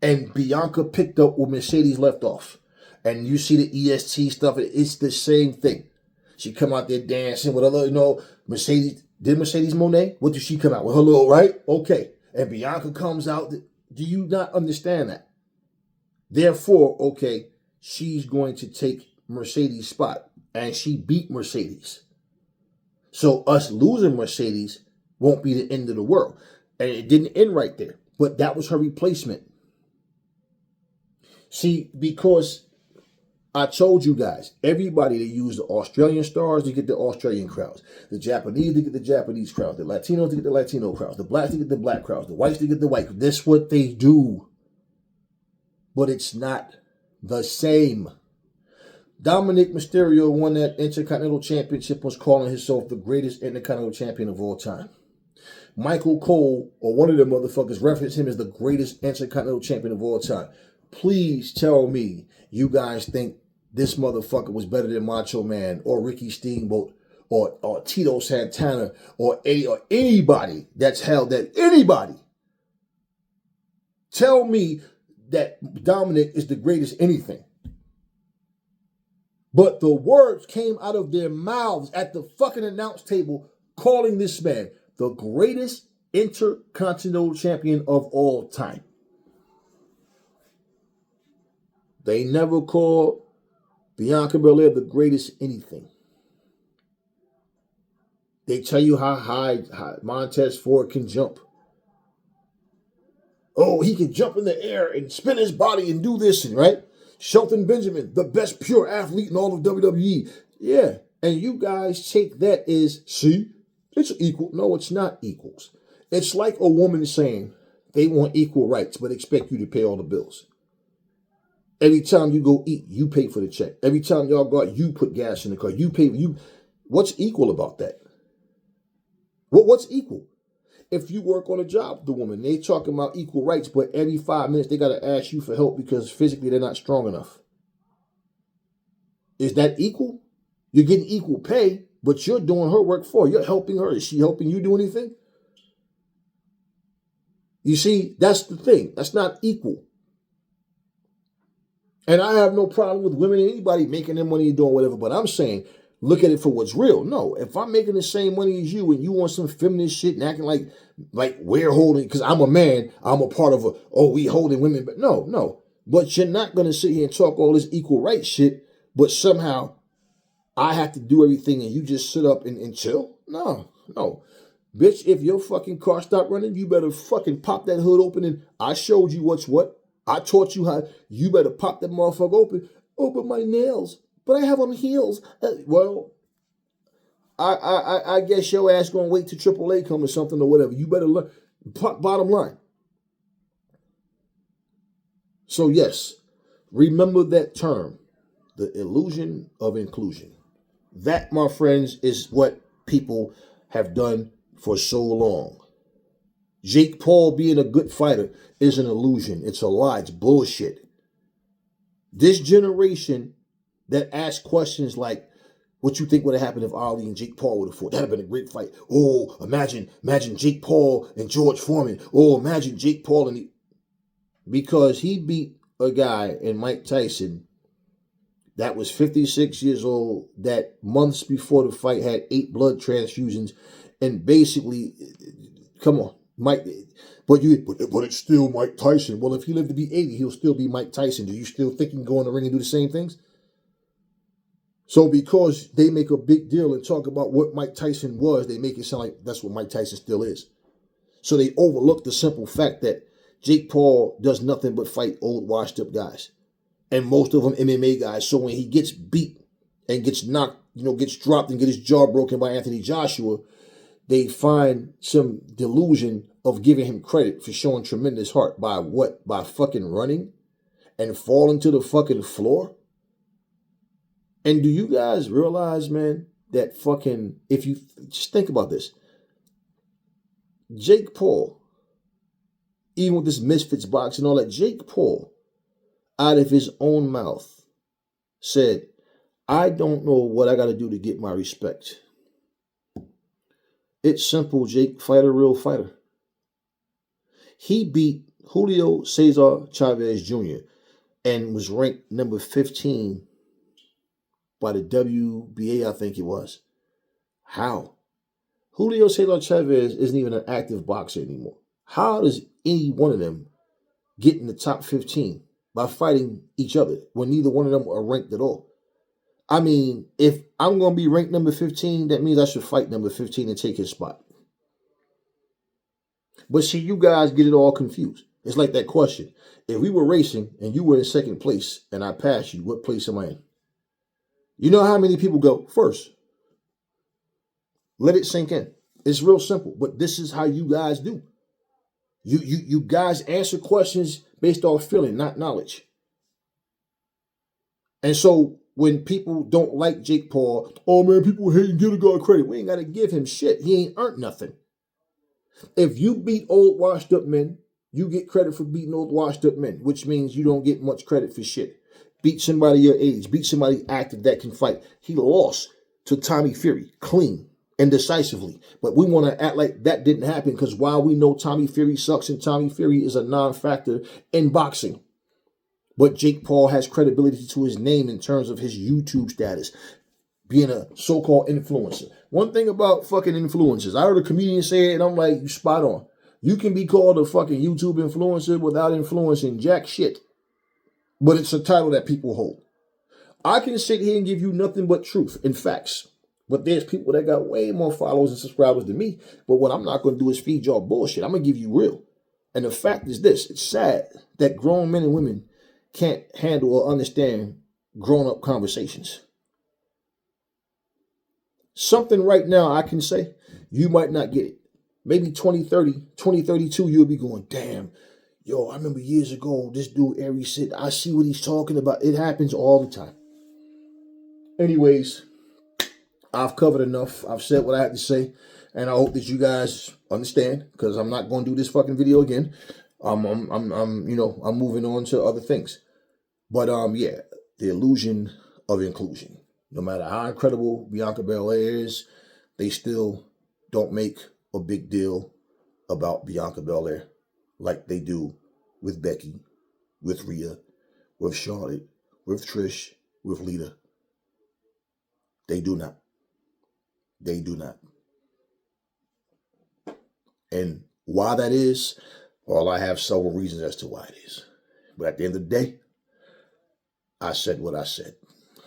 And Bianca picked up where Mercedes left off. And you see the EST stuff, it's the same thing. She come out there dancing with her little, Mercedes. Did Mercedes Moné? What did she come out with? Her little, right? Okay. And Bianca comes out. Do you not understand that? Therefore, okay, she's going to take Mercedes' spot. And she beat Mercedes. So us losing Mercedes won't be the end of the world. And it didn't end right there. But that was her replacement. See, because I told you guys, everybody that used the Australian stars to get the Australian crowds, the Japanese to get the Japanese crowds, the Latinos to get the Latino crowds, the blacks to get the black crowds, the whites to get the white. That's what they do. But it's not the same. Dominic Mysterio won that Intercontinental Championship, was calling himself the greatest Intercontinental Champion of all time. Michael Cole, or one of them motherfuckers, referenced him as the greatest Intercontinental Champion of all time. Please tell me you guys think this motherfucker was better than Macho Man or Ricky Steamboat or Tito Santana or Eddie or anybody that's held that. Anybody. Tell me that Dominic is the greatest anything. But the words came out of their mouths at the fucking announce table calling this man the greatest Intercontinental Champion of all time. They never called Bianca Belair the greatest anything. They tell you how high Montez Ford can jump. Oh, he can jump in the air and spin his body and do this, right? Shelton Benjamin, the best pure athlete in all of WWE. Yeah, and you guys take that as, see, it's equal. No, it's not equals. It's like a woman saying they want equal rights but expect you to pay all the bills. Every time you go eat, you pay for the check. Every time y'all go out, you put gas in the car. You pay. What's equal about that? What's equal? If you work on a job with the woman, they talking about equal rights, but every 5 minutes they got to ask you for help because physically they're not strong enough. Is that equal? You're getting equal pay, but you're doing her work for her. You're helping her. Is she helping you do anything? You see, that's the thing. That's not equal. And I have no problem with women and anybody making their money and doing whatever, but I'm saying, look at it for what's real. No, if I'm making the same money as you and you want some feminist shit and acting like we're holding, because I'm a man, I'm a part of we holding women, but no. But you're not going to sit here and talk all this equal rights shit, but somehow I have to do everything and you just sit up and chill? No. Bitch, if your fucking car stopped running, you better fucking pop that hood open and I showed you what's what. I taught you how. You better pop that motherfucker open. Oh, but my nails. But I have on heels. Well, I guess your ass gonna wait till AAA come or something or whatever. You better learn. Bottom line. So yes, remember that term, the illusion of inclusion. That, my friends, is what people have done for so long. Jake Paul being a good fighter is an illusion. It's a lie. It's bullshit. This generation that asks questions like, what you think would have happened if Ali and Jake Paul would have fought? That'd have been a great fight. Oh, imagine Jake Paul and George Foreman. Oh, imagine Jake Paul and because he beat a guy in Mike Tyson that was 56 years old, that months before the fight had 8 blood transfusions, and basically, come on, Mike, but it's still Mike Tyson. Well, if he lived to be 80, he'll still be Mike Tyson. Do you still think he can go in the ring and do the same things? So because they make a big deal and talk about what Mike Tyson was, they make it sound like that's what Mike Tyson still is. So they overlook the simple fact that Jake Paul does nothing but fight old, washed up guys. And most of them MMA guys. So when he gets beat and gets knocked, gets dropped and get his jaw broken by Anthony Joshua, they find some delusion of giving him credit for showing tremendous heart by what? By fucking running and falling to the fucking floor? And do you guys realize, man, that fucking, if you just think about this, Jake Paul, even with this Misfits box and all that, Jake Paul, out of his own mouth, said, I don't know what I got to do to get my respect. It's simple, Jake. Fight a real fighter. He beat Julio Cesar Chavez Jr. and was ranked number 15 by the WBA, I think it was. How? Julio Cesar Chavez isn't even an active boxer anymore. How does any one of them get in the top 15 by fighting each other when neither one of them are ranked at all? I mean, if I'm going to be ranked number 15, that means I should fight number 15 and take his spot. But see, you guys get it all confused. It's like that question. If we were racing and you were in second place and I passed you, what place am I in? You know how many people go first? Let it sink in. It's real simple, but this is how you guys do. You guys answer questions based off feeling, not knowledge. And so when people don't like Jake Paul, oh man, people hate and give the guy credit. We ain't got to give him shit. He ain't earned nothing. If you beat old washed up men, you get credit for beating old washed up men, which means you don't get much credit for shit. Beat somebody your age, beat somebody active that can fight. He lost to Tommy Fury, clean and decisively. But we want to act like that didn't happen because while we know Tommy Fury sucks and Tommy Fury is a non-factor in boxing, but Jake Paul has credibility to his name in terms of his YouTube status, being a so-called influencer. One thing about fucking influencers, I heard a comedian say it and I'm like, you spot on. You can be called a fucking YouTube influencer without influencing jack shit. But it's a title that people hold. I can sit here and give you nothing but truth and facts. But there's people that got way more followers and subscribers than me. But what I'm not going to do is feed y'all bullshit. I'm going to give you real. And the fact is this. It's sad that grown men and women can't handle or understand grown-up conversations. Something right now I can say, you might not get it. Maybe 2030, 2032, you'll be going, damn, yo, I remember years ago, this dude, Aries said, I see what he's talking about. It happens all the time. Anyways, I've covered enough. I've said what I had to say. And I hope that you guys understand, because I'm not going to do this fucking video again. I'm moving on to other things. But yeah, the illusion of inclusion. No matter how incredible Bianca Belair is, they still don't make a big deal about Bianca Belair like they do with Becky, with Rhea, with Charlotte, with Trish, with Lita. They do not. They do not. And why that is, well, I have several reasons as to why it is. But at the end of the day, I said what I said.